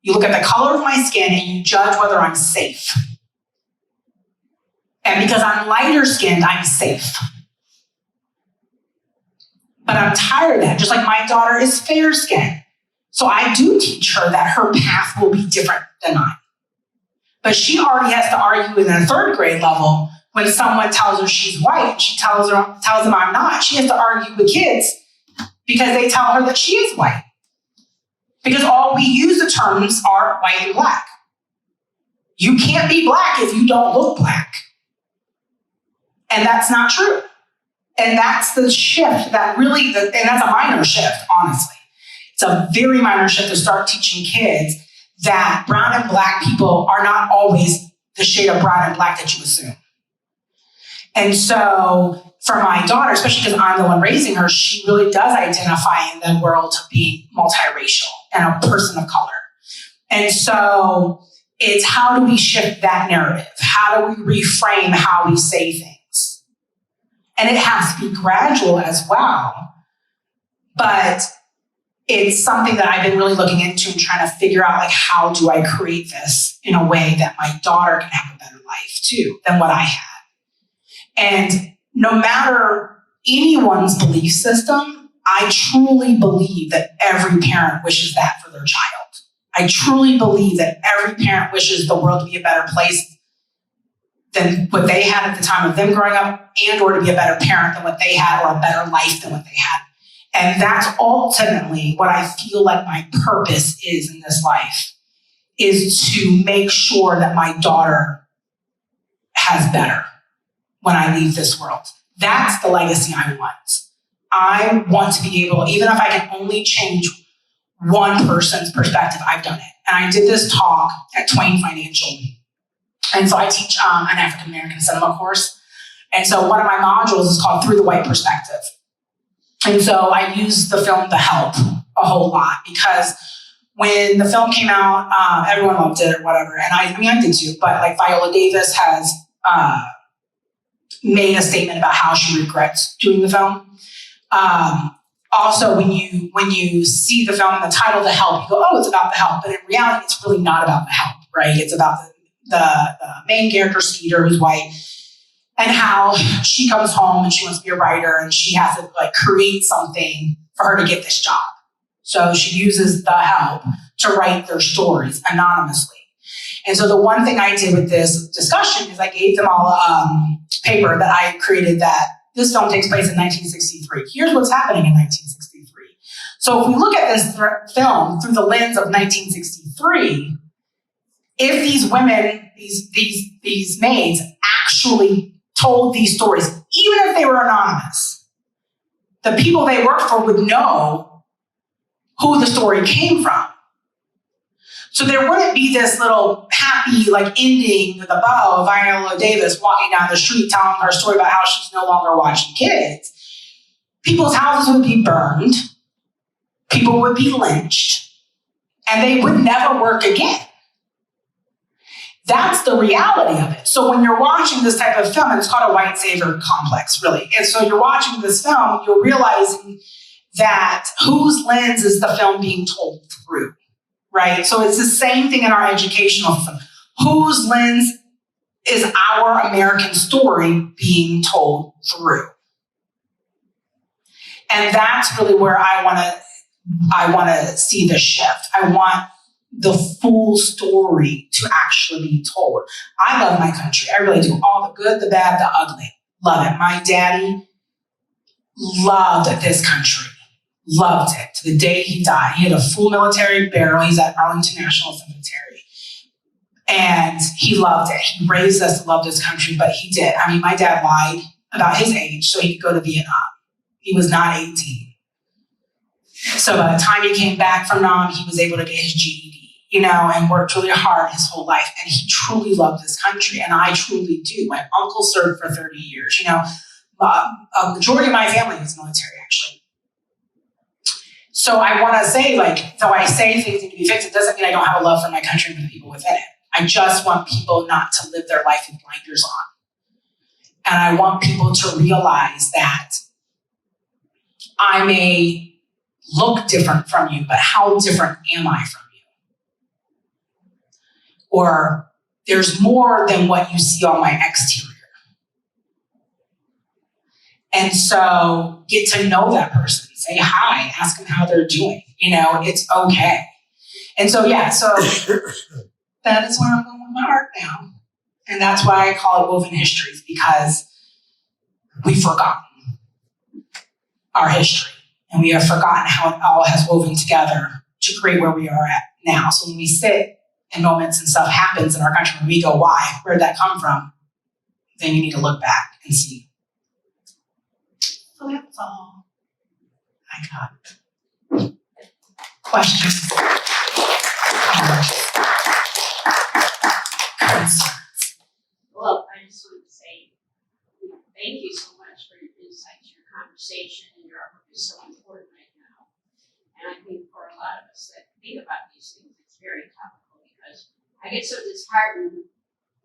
You look at the color of my skin and you judge whether I'm safe. And because I'm lighter skinned, I'm safe. But I'm tired of that. Just like my daughter is fair skinned. So I do teach her that her path will be different than mine. But she already has to argue in a third grade level when someone tells her she's white and she tells them I'm not. She has to argue with kids because they tell her that she is white. Because all we use the terms are white and black. You can't be black if you don't look black. And that's not true. And that's the shift that really, and that's a minor shift, honestly. It's a very minor shift to start teaching kids that brown and black people are not always the shade of brown and black that you assume. And so for my daughter, especially because I'm the one raising her, she really does identify in the world of being multiracial and a person of color. And so it's how do we shift that narrative? How do we reframe how we say things? And it has to be gradual as well. But it's something that I've been really looking into and trying to figure out, like, how do I create this in a way that my daughter can have a better life too than what I had? And no matter anyone's belief system, I truly believe that every parent wishes that for their child. I truly believe that every parent wishes the world to be a better place than what they had at the time of them growing up, and or to be a better parent than what they had, or a better life than what they had. And that's ultimately what I feel like my purpose is in this life, is to make sure that my daughter has better when I leave this world. That's the legacy I want. I want to be able, even if I can only change one person's perspective, I've done it. And I did this talk at Twain Financial. And so I teach an African-American cinema course. And so one of my modules is called Through the White Perspective. And so I used the film The Help a whole lot because when the film came out, everyone loved it or whatever. And I did too, but like Viola Davis has made a statement about how she regrets doing the film. Also, when you see the film and the title, The Help, you go, oh, it's about the help. But in reality, it's really not about the help, right? It's about the main character, Skeeter, who's white, and how she comes home and she wants to be a writer and she has to like create something for her to get this job. So she uses the help to write their stories anonymously. And so the one thing I did with this discussion is I gave them all a paper that I created that this film takes place in 1963. Here's what's happening in 1963. So if we look at this film through the lens of 1963, if these women, these maids actually told these stories, even if they were anonymous, the people they worked for would know who the story came from. So there wouldn't be this little happy like ending with a bow of Viola Davis walking down the street telling her story about how she's no longer watching kids. People's houses would be burned, people would be lynched, and they would never work again. That's the reality of it. So when you're watching this type of film, and it's called a white savior complex, really. And so you're watching this film, you're realizing that whose lens is the film being told through, right? So it's the same thing in our educational system. Whose lens is our American story being told through? And that's really where I want to see the shift. I want the full story to actually be told. I love my country. I really do. All the good, the bad, the ugly. Love it. My daddy loved this country. Loved it to the day he died. He had a full military burial. He's at Arlington National Cemetery. And he loved it. He raised us to love this country, but he did. I mean, my dad lied about his age so he could go to Vietnam. He was not 18. So by the time he came back from Nam, he was able to get his GED, and worked really hard his whole life. And he truly loved this country. And I truly do. My uncle served for 30 years. A majority of my family is military, actually. So I want to say, though I say things need to be fixed, it doesn't mean I don't have a love for my country and the people within it. I just want people not to live their life with blinders on. And I want people to realize that I may look different from you, but how different am I from you? Or there's more than what you see on my exterior. And so get to know that person. Say hi, ask them how they're doing. It's okay. And so, that is where I'm going with my art now. And that's why I call it Woven Histories, because we've forgotten our history. And we have forgotten how it all has woven together to create where we are at now. So when we sit and moments and stuff happens in our country, when we go, why? Where'd that come from? Then you need to look back and see. So that's all I got. Questions? Well, I just wanted to say thank you so much for your insights, your conversation, and your artwork is so important right now. And I think for a lot of us that think about these things, it's very topical because I get so disheartened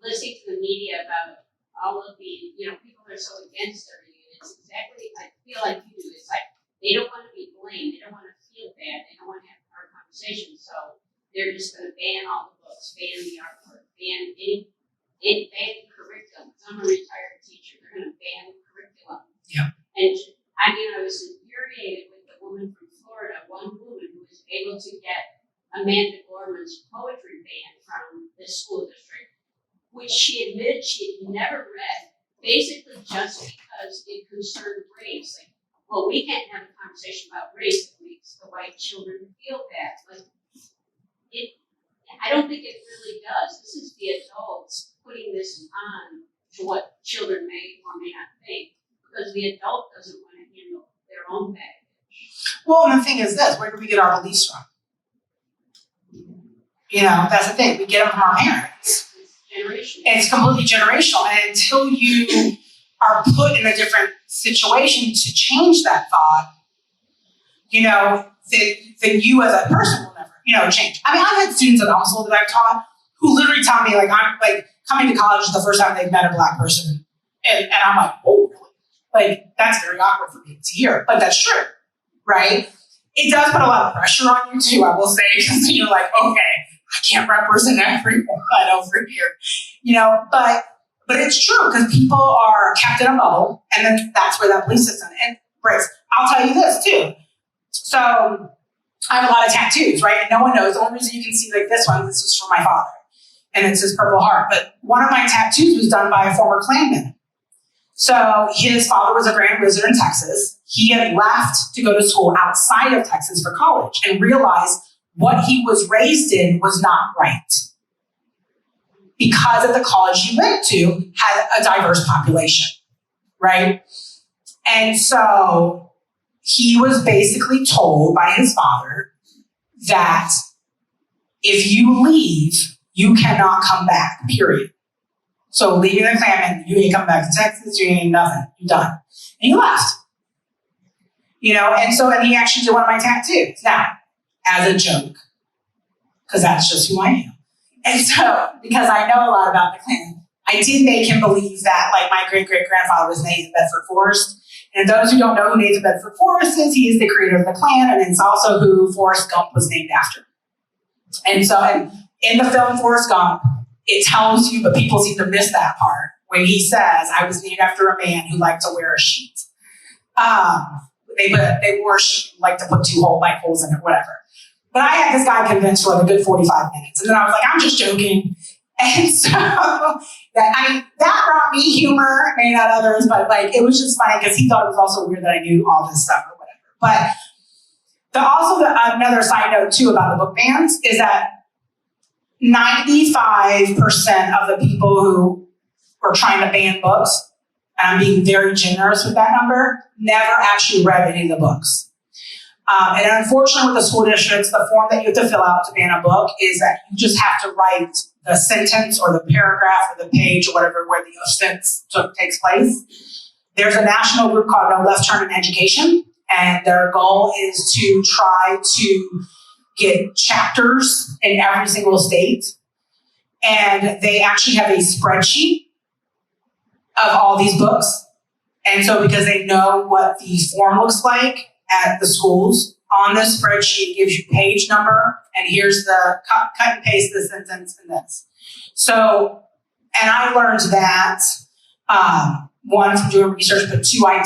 listening to the media about all of the, people are so against everything. It's exactly, I feel like you do. It's like they don't want to be blamed. They don't want to feel bad. They don't want to have hard conversations. So they're just going to ban all the books, ban the artwork, ban ban curriculum. I'm a retired teacher. They're going to ban curriculum. Yeah. And I was infuriated with the woman from Florida, one woman who was able to get Amanda Gorman's poetry banned from the school district, which she admitted she had never read, basically just because it concerned race. Like, well, we can't have a conversation about race that makes the white children feel bad. But I don't think it really does. This is the adults putting this on to what children may or may not think, because the adult doesn't want to handle their own baggage. Well, and the thing is this, where do we get our beliefs from? That's the thing. We get them from our parents. It's generational. It's completely generational. And until you are put in a different situation to change that thought, then you as a person will never, change. I mean, I've had students at Umsel that I've taught who literally tell me, like, I'm like coming to college is the first time they've met a Black person. And I'm like, oh, really? Like, that's very awkward for me to hear. But that's true, right? It does put a lot of pressure on you too, I will say, because you're like, okay, I can't represent everyone over here, but it's true because people are kept in a bubble, and then that's where that belief system breaks. I'll tell you this too. So I have a lot of tattoos, right? And no one knows. The only reason you can see like this is for my father, and it's his Purple Heart. But one of my tattoos was done by a former Klanman. So his father was a Grand Wizard in Texas. He had left to go to school outside of Texas for college and realized what he was raised in was not right. Because of the college he went to had a diverse population, right? And so he was basically told by his father that if you leave, you cannot come back, period. So leaving the Klanman, you ain't coming back to Texas, you ain't nothing, you're done. And he left. And he actually did one of my tattoos. Now, as a joke, because that's just who I am. And so, because I know a lot about the Klan, I did make him believe that, like, my great-great-grandfather was Nathan Bedford Forrest. And those who don't know who Nathan Bedford Forrest is, he is the creator of the Klan, and it's also who Forrest Gump was named after. And so, in the film Forrest Gump, it tells you, but people seem to miss that part, when he says, I was named after a man who liked to wear a sheet. They wore a sheet, like to put two holes in it, whatever. But I had this guy convinced for like a good 45 minutes. And then I was like, I'm just joking. And so that brought me humor, maybe not others, but like, it was just funny because he thought it was also weird that I knew all this stuff or whatever. But another side note too about the book bans is that 95% of the people who were trying to ban books, and I'm being very generous with that number, never actually read any of the books. And unfortunately with the school districts, the form that you have to fill out to ban a book is that you just have to write the sentence or the paragraph or the page or whatever where the offense takes place. There's a national group called No Left Turn in Education, and their goal is to try to get chapters in every single state. And they actually have a spreadsheet of all these books. And so because they know what the form looks like at the schools, on this spreadsheet gives you page number, and here's the cut and paste the sentence and this. So, and I learned that, one, from doing research, but two, I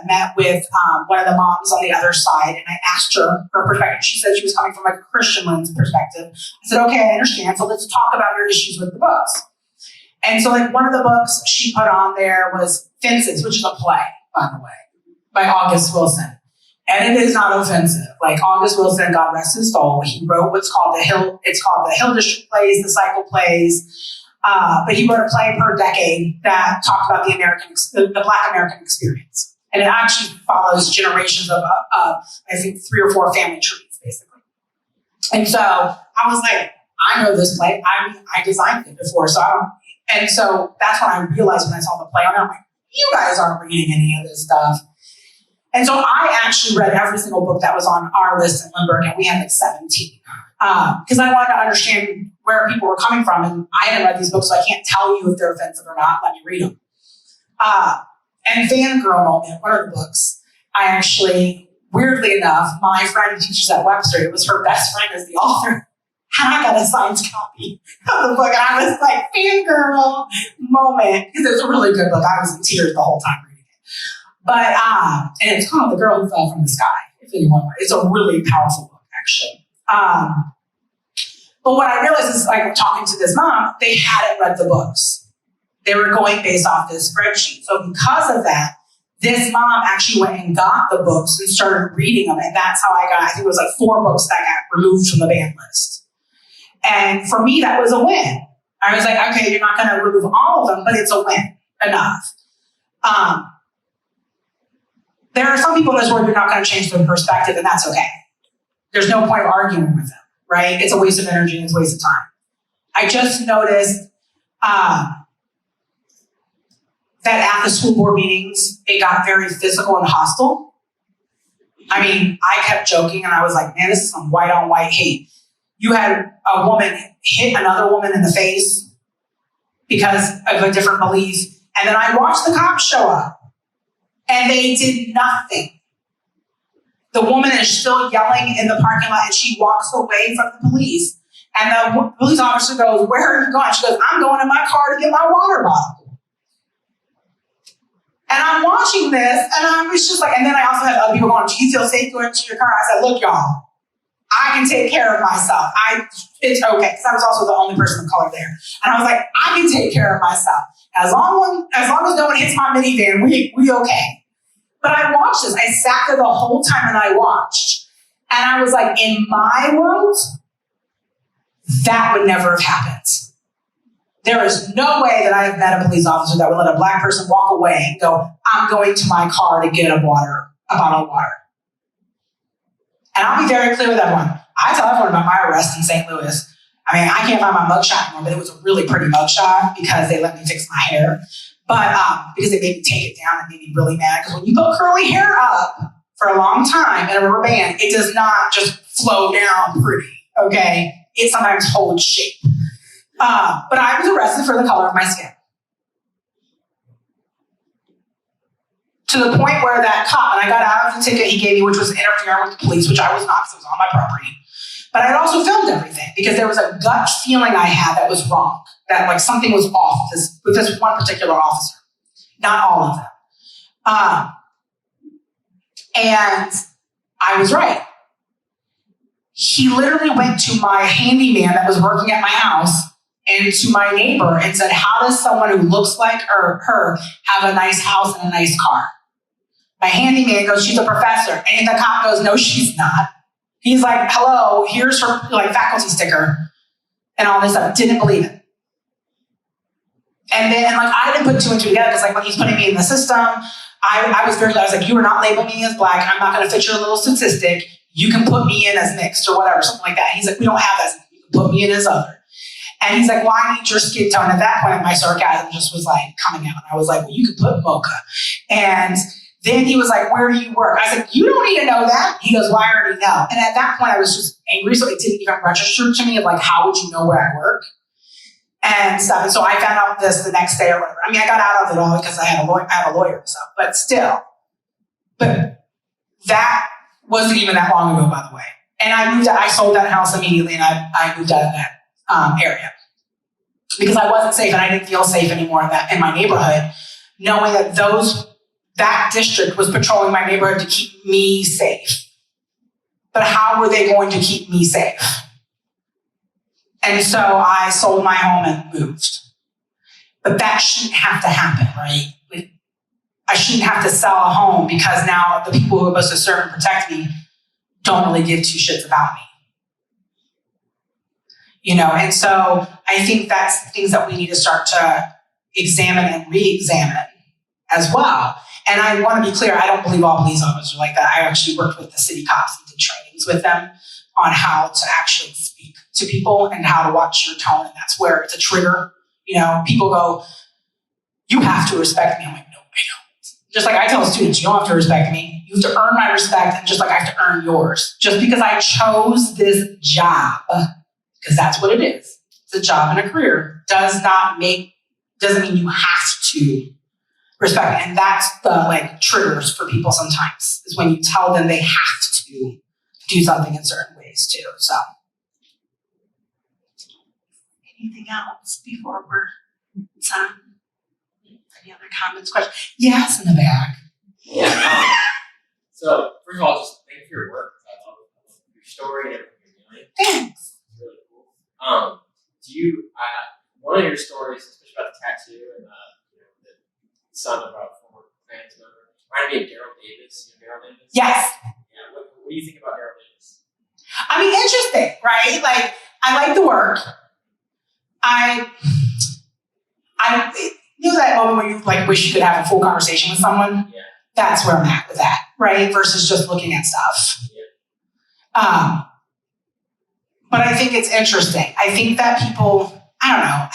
met with one of the moms on the other side, and I asked her perspective. She said she was coming from a Christian lens perspective. I said, okay, I understand, so let's talk about your issues with the books. And so like one of the books she put on there was Fences, which is a play, by the way, by August Wilson. And it is not offensive. Like August Wilson, God rest his soul, he wrote what's called the Hill District Plays, the Cycle Plays. But he wrote a play per decade that talked about the Black American experience. And it actually follows generations of I think 3 or 4 family trees, basically. And so I was like, I know this play. I designed it before. And so that's when I realized when I saw the play on it, I'm like, you guys aren't reading any of this stuff. And so I actually read every single book that was on our list in Lindbergh, and we had like 17. Because I wanted to understand where people were coming from, and I hadn't read these books, so I can't tell you if they're offensive or not. Let me read them. And Fangirl Moment, one of the books, I actually, weirdly enough, my friend who teaches at Webster, it was her best friend as the author, and I got a signed copy of the book, and I was like, Fangirl Moment, because it was a really good book. I was in tears the whole time reading it. But, and it's called The Girl Who Fell from the Sky, if anyone wants. It's a really powerful book, actually. But what I realized is, like, talking to this mom, they hadn't read the books. They were going based off this spreadsheet. So because of that, this mom actually went and got the books and started reading them. And that's how I think it was like 4 books that got removed from the ban list. And for me, that was a win. I was like, okay, you're not going to remove all of them, but it's a win. Enough. There are some people in this world you're not going to change their perspective, and that's okay. There's no point of arguing with them, right? It's a waste of energy, it's a waste of time. I just noticed that at the school board meetings, it got very physical and hostile. I mean, I kept joking and I was like, man, this is some white on white hate. You had a woman hit another woman in the face because of a different belief. And then I watched the cops show up and they did nothing. The woman is still yelling in the parking lot and she walks away from the police. And the police officer goes, where are you going? She goes, I'm going in my car to get my water bottle. And I'm watching this and I was just like, and then I also had other people going, do you feel safe going to your car? I said, look, y'all, I can take care of myself. It's okay, because I was also the only person of color there. And I was like, I can take care of myself. As long as no one hits my minivan, we okay. But I watched this. I sat there the whole time and I watched. And I was like, in my world, that would never have happened. There is no way that I have met a police officer that would let a black person walk away and go, I'm going to my car to get a bottle of water. And I'll be very clear with everyone. I tell everyone about my arrest in St. Louis. I mean, I can't find my mugshot anymore, but it was a really pretty mugshot because they let me fix my hair. But because they made me take it down and made me really mad. Because when you put curly hair up for a long time in a rubber band, it does not just flow down pretty, okay? It sometimes holds shape. But I was arrested for the color of my skin. To the point where that cop, and I got out of the ticket he gave me, which was interfering with the police, which I was not because it was on my property. But I had also filmed everything because there was a gut feeling I had that was wrong, that like something was off with this one particular officer, not all of them. And I was right. He literally went to my handyman that was working at my house and to my neighbor and said, how does someone who looks like her have a nice house and a nice car? My handyman goes, she's a professor. And the cop goes, no, she's not. He's like, hello, here's her like faculty sticker and all this stuff. Didn't believe it. And then like I didn't put two and two together because like when he's putting me in the system, I was very clear. I was like, you are not labeling me as black. I'm not going to fit your little statistic. You can put me in as mixed or whatever, something like that. He's like, we don't have that. You can put me in as other. And he's like, well, I need your skin tone. At that point, my sarcasm just was like coming out. And I was like, well, you could put mocha. And then he was like, where do you work? I was like, you don't need to know that. He goes, well, I already know. And at that point, I was just angry. So it didn't even register to me of like, how would you know where I work? And stuff. And so I found out this the next day or whatever. I mean, I got out of it all because I have a lawyer and stuff. But still. But that wasn't even that long ago, by the way. And I sold that house immediately and I moved out of that area. Because I wasn't safe and I didn't feel safe anymore in my neighborhood, knowing that that district was patrolling my neighborhood to keep me safe. But how were they going to keep me safe? And so I sold my home and moved. But that shouldn't have to happen, right? Like, I shouldn't have to sell a home because now the people who are supposed to serve and protect me don't really give two shits about me. You know, and so I think that's things that we need to start to examine and re-examine as well. And I want to be clear, I don't believe all police officers are like that. I actually worked with the city cops and did trainings with them on how to actually speak to people and how to watch your tone. And that's where it's a trigger. You know, people go, you have to respect me. I'm like, no, I don't. Just like I tell students, you don't have to respect me. You have to earn my respect, and just like I have to earn yours. Just because I chose this job, because that's what it is. It's a job and a career. Doesn't mean you have to respect me. And that's the like triggers for people sometimes, is when you tell them they have to do something in certain ways too. So anything else before we're done? Any other comments, questions? Yes, in the back. Yeah. So first of all, just thank you for your work. I love your story and everything you're doing. Thanks. It's really cool. One of your stories, especially about the tattoo and the son of a former Klans member, reminded me of Daryl Davis. You know Daryl Davis? Yes. Yeah. What do you think about Daryl Davis? I mean, interesting, right? Like, I like the work. You know that moment where you like wish you could have a full conversation with someone? Yeah. That's where I'm at with that, right? Versus just looking at stuff. Yeah. But I think it's interesting. I think that people, I don't know,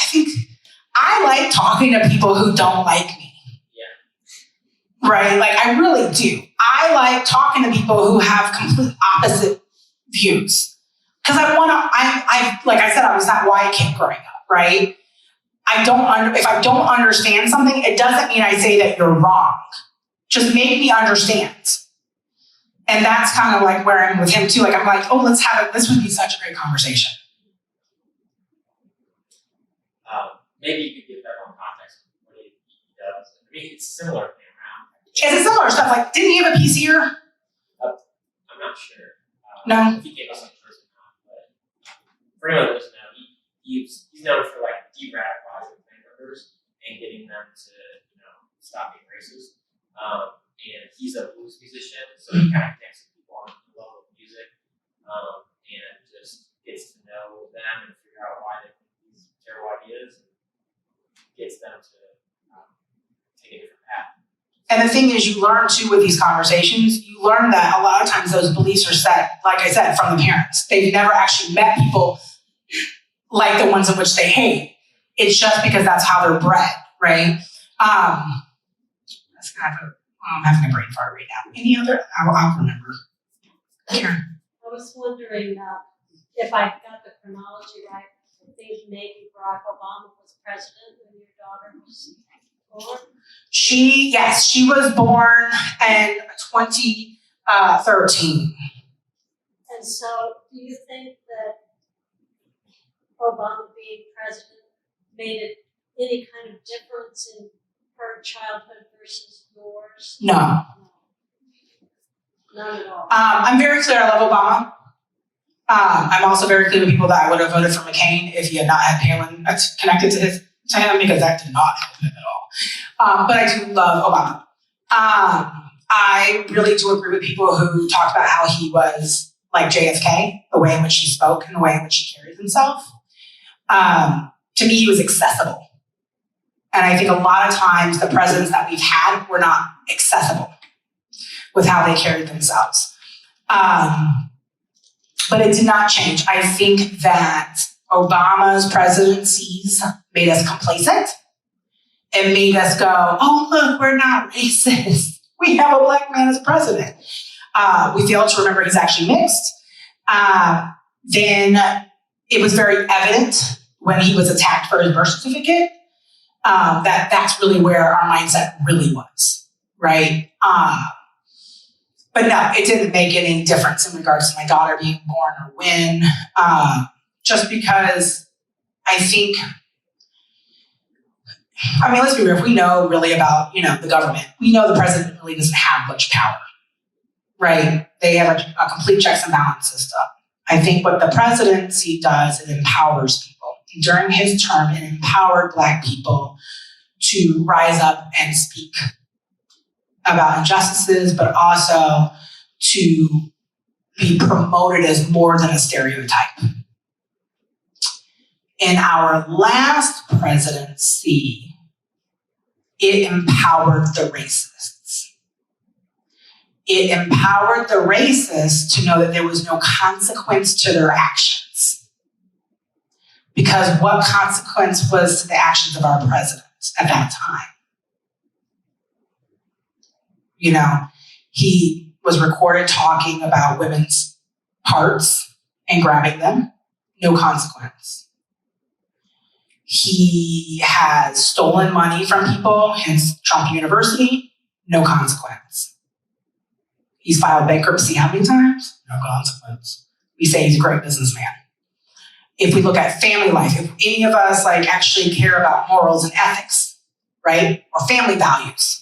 I like talking to people who don't like me. right? Like, I really do. I like talking to people who have complete opposite views. Because like I said, I was that white kid growing up, right? If I don't understand something, it doesn't mean I say that you're wrong. Just make me understand. And that's kind of like where I'm with him too. Like, I'm like, oh, this would be such a great conversation. Maybe you could give everyone context of what he does. I mean, it's similar thing around. It's similar stuff. Like, didn't he have a piece here? I'm not sure. No. If he gave us some first or not, but for anyone that doesn't know, he's known for like de-radicalizing family members and getting them to, stop being racist. And he's a blues musician, so he kind of connects with people on the level of music, and just gets to know them and figure out why they think these terrible ideas, and gets them to take a different path. And the thing is, you learn too with these conversations, you learn that a lot of times those beliefs are set, like I said, from the parents. They've never actually met people like the ones in which they hate. It's just because that's how they're bred, right? That's kind of I'm having a brain fart right now. Any other? I'll remember. Karen. I was wondering if I got the chronology right. I think maybe Barack Obama was president when your daughter was born. She was born in 2013. And so, do you think that Obama being president made it any kind of difference in her childhood versus yours? No. None at all. I'm very clear. I love Obama. I'm also very clear to people that I would have voted for McCain if he had not had Palin connected to him, because that did not help him at all. But I do love Obama. I really do agree with people who talked about how he was like JFK, the way in which he spoke and the way in which he carried himself. To me, he was accessible. And I think a lot of times the presidents that we've had were not accessible with how they carried themselves. But it did not change. I think that Obama's presidencies made us complacent. It made us go, oh, look, we're not racist. We have a black man as president. We failed to remember he's actually mixed. Then it was very evident when he was attacked for his birth certificate that's really where our mindset really was, right? But no, it didn't make any difference in regards to my daughter being born or when, just because I think, let's be real, if we know really about, the government, we know the president really doesn't have much power, right? They have a complete checks and balance system. I think what the presidency does, it empowers people. During his term, it empowered Black people to rise up and speak about injustices, but also to be promoted as more than a stereotype. In our last presidency, it empowered the racists. It empowered the racists to know that there was no consequence to their actions. Because what consequence was to the actions of our president at that time? He was recorded talking about women's parts and grabbing them. No consequence. He has stolen money from people, hence Trump University. No consequence. He's filed bankruptcy how many times? No consequence. We say he's a great businessman. If we look at family life, if any of us actually care about morals and ethics, right? Or family values.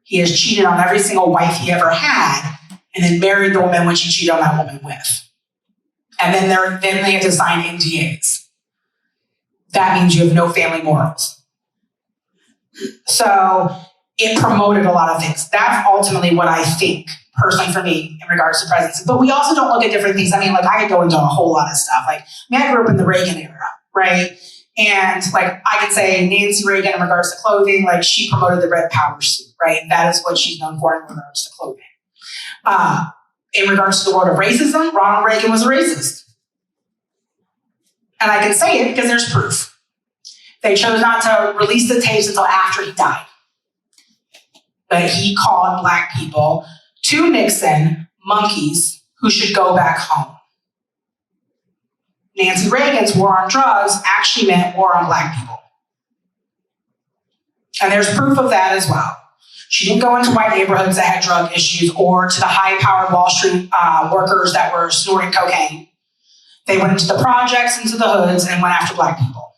He has cheated on every single wife he ever had and then married the woman which he cheated on that woman with. And then they have to sign NDAs. That means you have no family morals. So it promoted a lot of things. That's ultimately what I think, personally for me, in regards to presidency. But we also don't look at different things. I could go into a whole lot of stuff. I grew up in the Reagan era, right? And I could say Nancy Reagan in regards to clothing, she promoted the red power suit, right? That is what she's known for in regards to clothing. In regards to the world of racism, Ronald Reagan was a racist. And I can say it because there's proof. They chose not to release the tapes until after he died. but he called Black people to Nixon monkeys who should go back home. Nancy Reagan's war on drugs actually meant war on Black people. And there's proof of that as well. She didn't go into white neighborhoods that had drug issues or to the high-powered Wall Street workers that were snorting cocaine. They went into the projects, into the hoods, and went after Black people.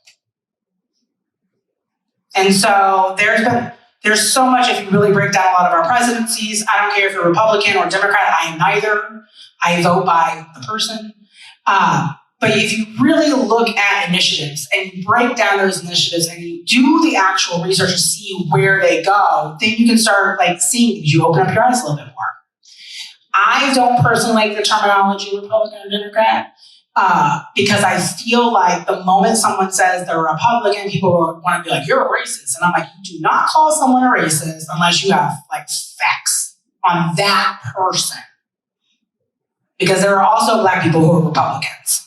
And so there's so much, if you really break down a lot of our presidencies, I don't care if you're Republican or Democrat, I am neither. I vote by the person. But if you really look at initiatives and you break down those initiatives and you do the actual research to see where they go, then you can start seeing, you open up your eyes a little bit more. I don't personally like the terminology Republican or Democrat because I feel like the moment someone says they're a Republican, people want to be like, you're a racist. And I'm like, you do not call someone a racist unless you have facts on that person. Because there are also Black people who are Republicans.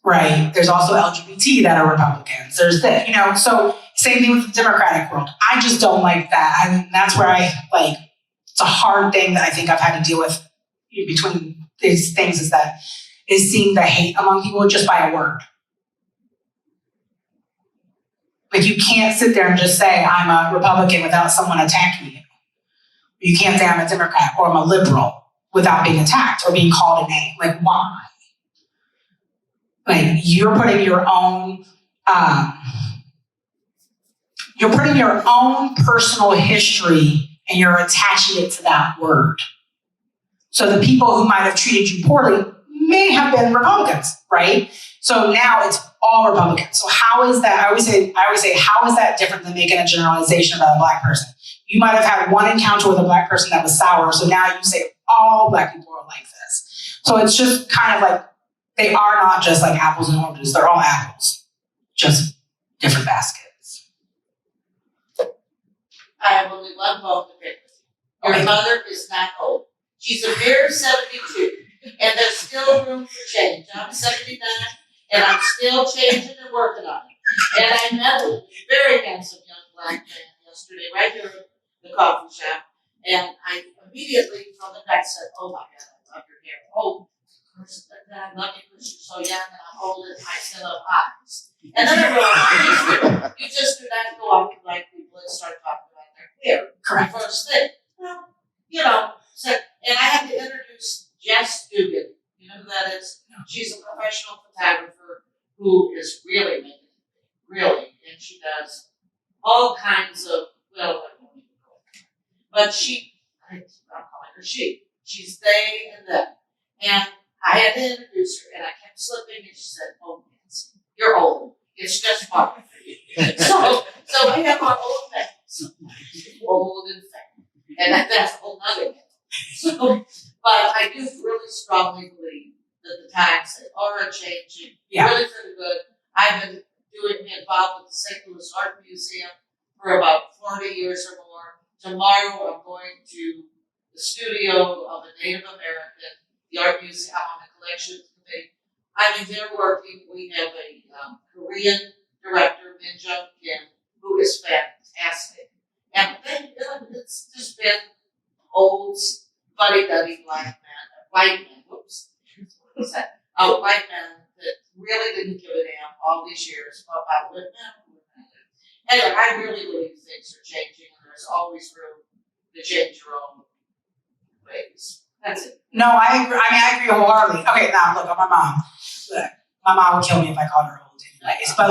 Right? There's also LGBT that are Republicans. There's this, so same thing with the Democratic world. I just don't like that. I mean, that's where it's a hard thing that I think I've had to deal with between these things is seeing the hate among people just by a word. You can't sit there and just say I'm a Republican without someone attacking you. You can't say I'm a Democrat or I'm a liberal without being attacked or being called a name. Why? You're putting your own personal history and you're attaching it to that word. So the people who might have treated you poorly may have been Republicans, right? So now it's all Republicans. So how is that? I always say, how is that different than making a generalization about a Black person? You might have had one encounter with a Black person that was sour, so now you say all Black people are like this. So it's just kind of they are not just like apples and oranges. They're all apples, just different baskets. I have only one bone to pick with you. Your mother is not old. She's a mere 72, and there's still room for change. I'm 79, and I'm still changing and working on it. And I met a very handsome young Black man yesterday, right here at the coffee shop, and I immediately from the back said, "Oh my God, I love your hair." Oh. I love you because you're so young and I'm old and I still have eyes. And then I realized you just do not go out to Black people and start talking about their hair. Correct. The first thing. And I had to introduce Jess Dugan. You know who that is? She's a professional photographer who is really making it big, really. And she does all kinds of, I won't even go there. But I'm calling her she. She's they and them. And I had to introduce her, and I kept slipping, and she said, "Oh, Nancy, you're old. It's just fun for you." So I have our old things, old and fat, and that's a whole nother thing. But I do really strongly believe that the times are changing, really for the good. I've been involved with the St. Louis Art Museum for about 40 years or more. Tomorrow, I'm going to the studio of a Native American. The Art Museum, I'm on the collections committee. I mean, they're working. We have a Korean director, Min Jung Kim, who is fantastic. And then it's just been old, fuddy-duddy Black man, white man, whoops, what was that? A white man that really didn't give a damn all these years about women. Anyway, I really believe things are changing, and there's always room to change your own ways. That's it. No, I agree. I agree wholeheartedly. Okay, now look, my mom. Look, my mom would kill me if I called her old anyways. But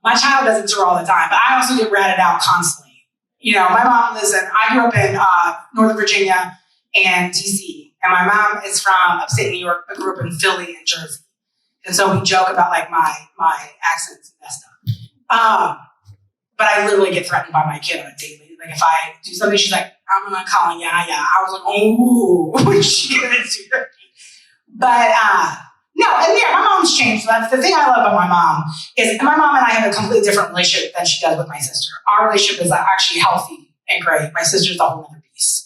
my child does it to her all the time. But I also get ratted out constantly. My mom I grew up in Northern Virginia and DC. And my mom is from upstate New York, but grew up in Philly and Jersey. And so we joke about my accents and that stuff. But I literally get threatened by my kid on a daily. If I do something, she's like, "I'm gonna call him, yeah." I was like, "Oh, what's she gonna do?" But no, and my mom's changed. That's the thing I love about my mom is my mom and I have a completely different relationship than she does with my sister. Our relationship is actually healthy and great. My sister's a whole other piece,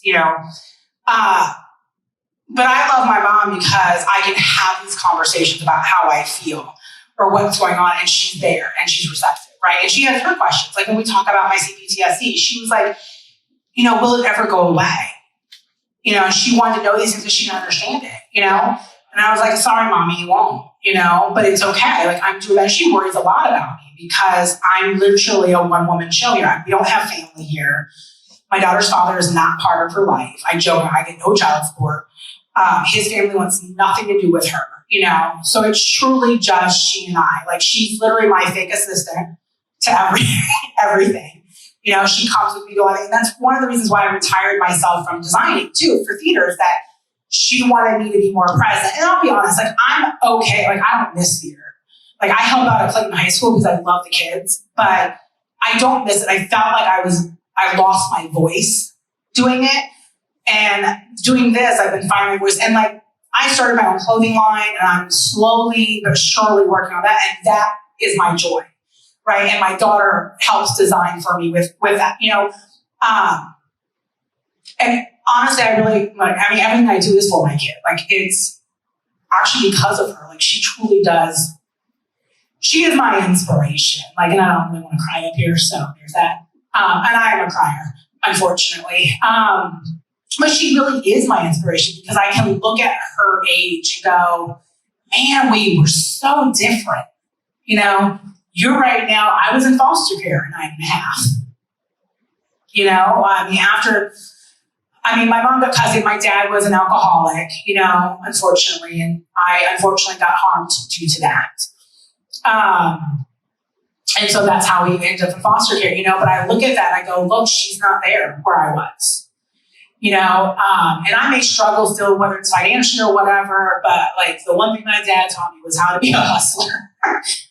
But I love my mom because I can have these conversations about how I feel or what's going on, and she's there and she's receptive. right? And she has her questions. Like when we talk about my CPTSD, she was like, will it ever go away? And she wanted to know these things because she didn't understand it, And I was like, sorry, mommy, you won't, but it's okay. Like I'm doing that. She worries a lot about me because I'm literally a one-woman show here. We don't have family here. My daughter's father is not part of her life. I joke, I get no child support. His family wants nothing to do with her, So it's truly just she and I. Like she's literally my fake assistant to everything. She comes with me to and that's one of the reasons why I retired myself from designing too for theater is that she wanted me to be more present. And I'll be honest, like I'm okay. Like I don't miss theater. Like I help out at Clayton High School because I love the kids, but I don't miss it. I felt like I lost my voice doing it. And doing this, I've been finding my voice. And like I started my own clothing line and I'm slowly but surely working on that. And that is my joy. Right. And my daughter helps design for me with that, and honestly, I really everything I do is for my kid. Like it's actually because of her. Like she truly does. She is my inspiration. Like, and I don't really want to cry up here. So there's that. And I am a crier, unfortunately. But she really is my inspiration because I can look at her age and go, man, we were so different. You're right now, I was in foster care at 9.5. My mom got custody. My dad was an alcoholic, unfortunately. And I unfortunately got harmed due to that. And so that's how we ended up in foster care, but I look at that and I go, look, she's not there where I was, and I may struggle still, whether it's financially or whatever, but like the one thing my dad taught me was how to be a hustler.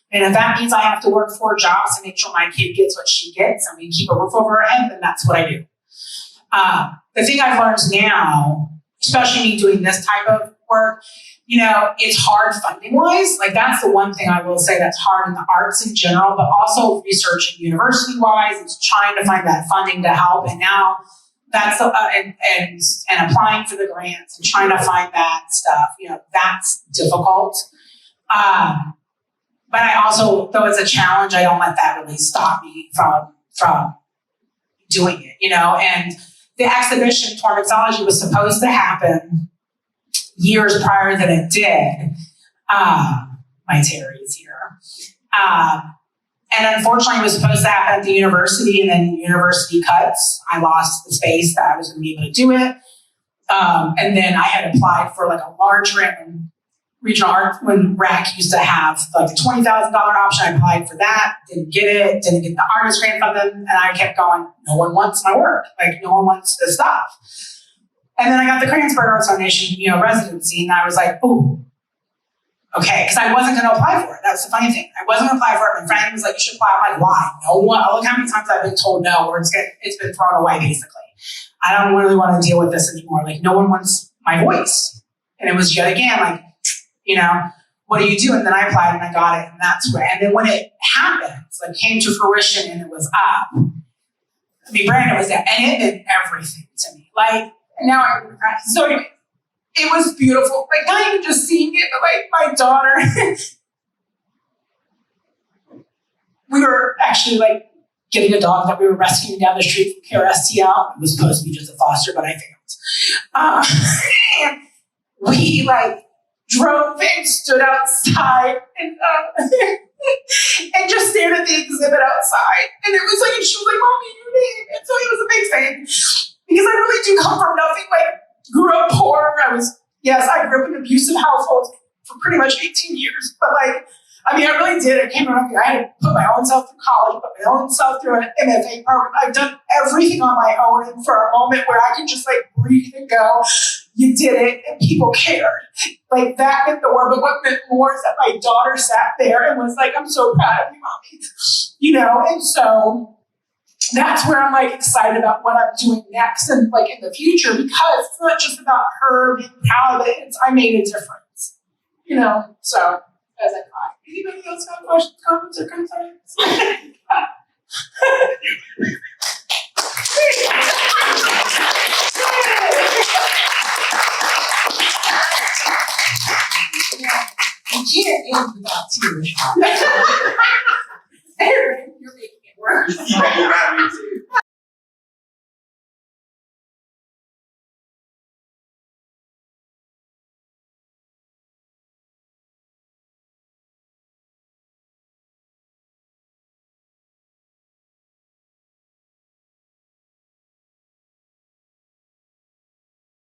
And if that means I have to work 4 jobs to make sure my kid gets what she gets and we keep a roof over her head, then that's what I do. The thing I've learned now, especially me doing this type of work, it's hard funding wise. Like that's the one thing I will say that's hard in the arts in general, but also research and university wise, it's trying to find that funding to help. And now that's, and applying for the grants and trying to find that stuff, that's difficult. But I also, though it's a challenge, I don't let that really stop me from doing it, and the exhibition for mixology was supposed to happen years prior than it did. My Terry is here. And unfortunately, it was supposed to happen at the university, and then university cuts. I lost the space that I was going to be able to do it. And then I had applied for like a large grant in regional art when RAC used to have like the $20,000 option. I applied for that, didn't get it, didn't get the artist grant from them. And I kept going, no one wants my work. Like no one wants this stuff. And then I got the Cransburg Arts Foundation, residency. And I was like, oh, okay. Because I wasn't going to apply for it. That was the funny thing. I wasn't going to apply for it. My friend was like, you should apply. I'm like, why? No one. Look how many times I've been told no, or it's been thrown away, basically. I don't really want to deal with this anymore. Like no one wants my voice. And it was yet again like, what do you do? And then I applied and I got it. And that's where, and then when it happened, like came to fruition and it was up, Brandon was there and it meant everything to me. Like, now I'm gonna cry. So anyway, it was beautiful. Like not even just seeing it, but like my daughter, we were actually like getting a dog that we were rescuing down the street from KRSTL. It was supposed to be just a foster, but I failed. And we like drove and stood outside and just stared at the exhibit outside. And it was like, and she was like, Mommy, you name. And so it was a big thing. Because I really do come from nothing, like grew up poor. I grew up in an abusive household for pretty much 18 years. But I really did. I came around here. I had to put my own self through college, put my own self through an MFA program. I've done everything on my own. And for a moment where I could just like breathe and go, you did it, and people cared. Like that meant the world. But what meant more is that my daughter sat there and was like, I'm so proud of you, Mommy. And so that's where I'm like excited about what I'm doing next and like in the future, because it's not just about her being proud of it, it's I made a difference. So as I cry. Anybody else have questions, comments, or concerns? You can't end without tears. Aaron, first.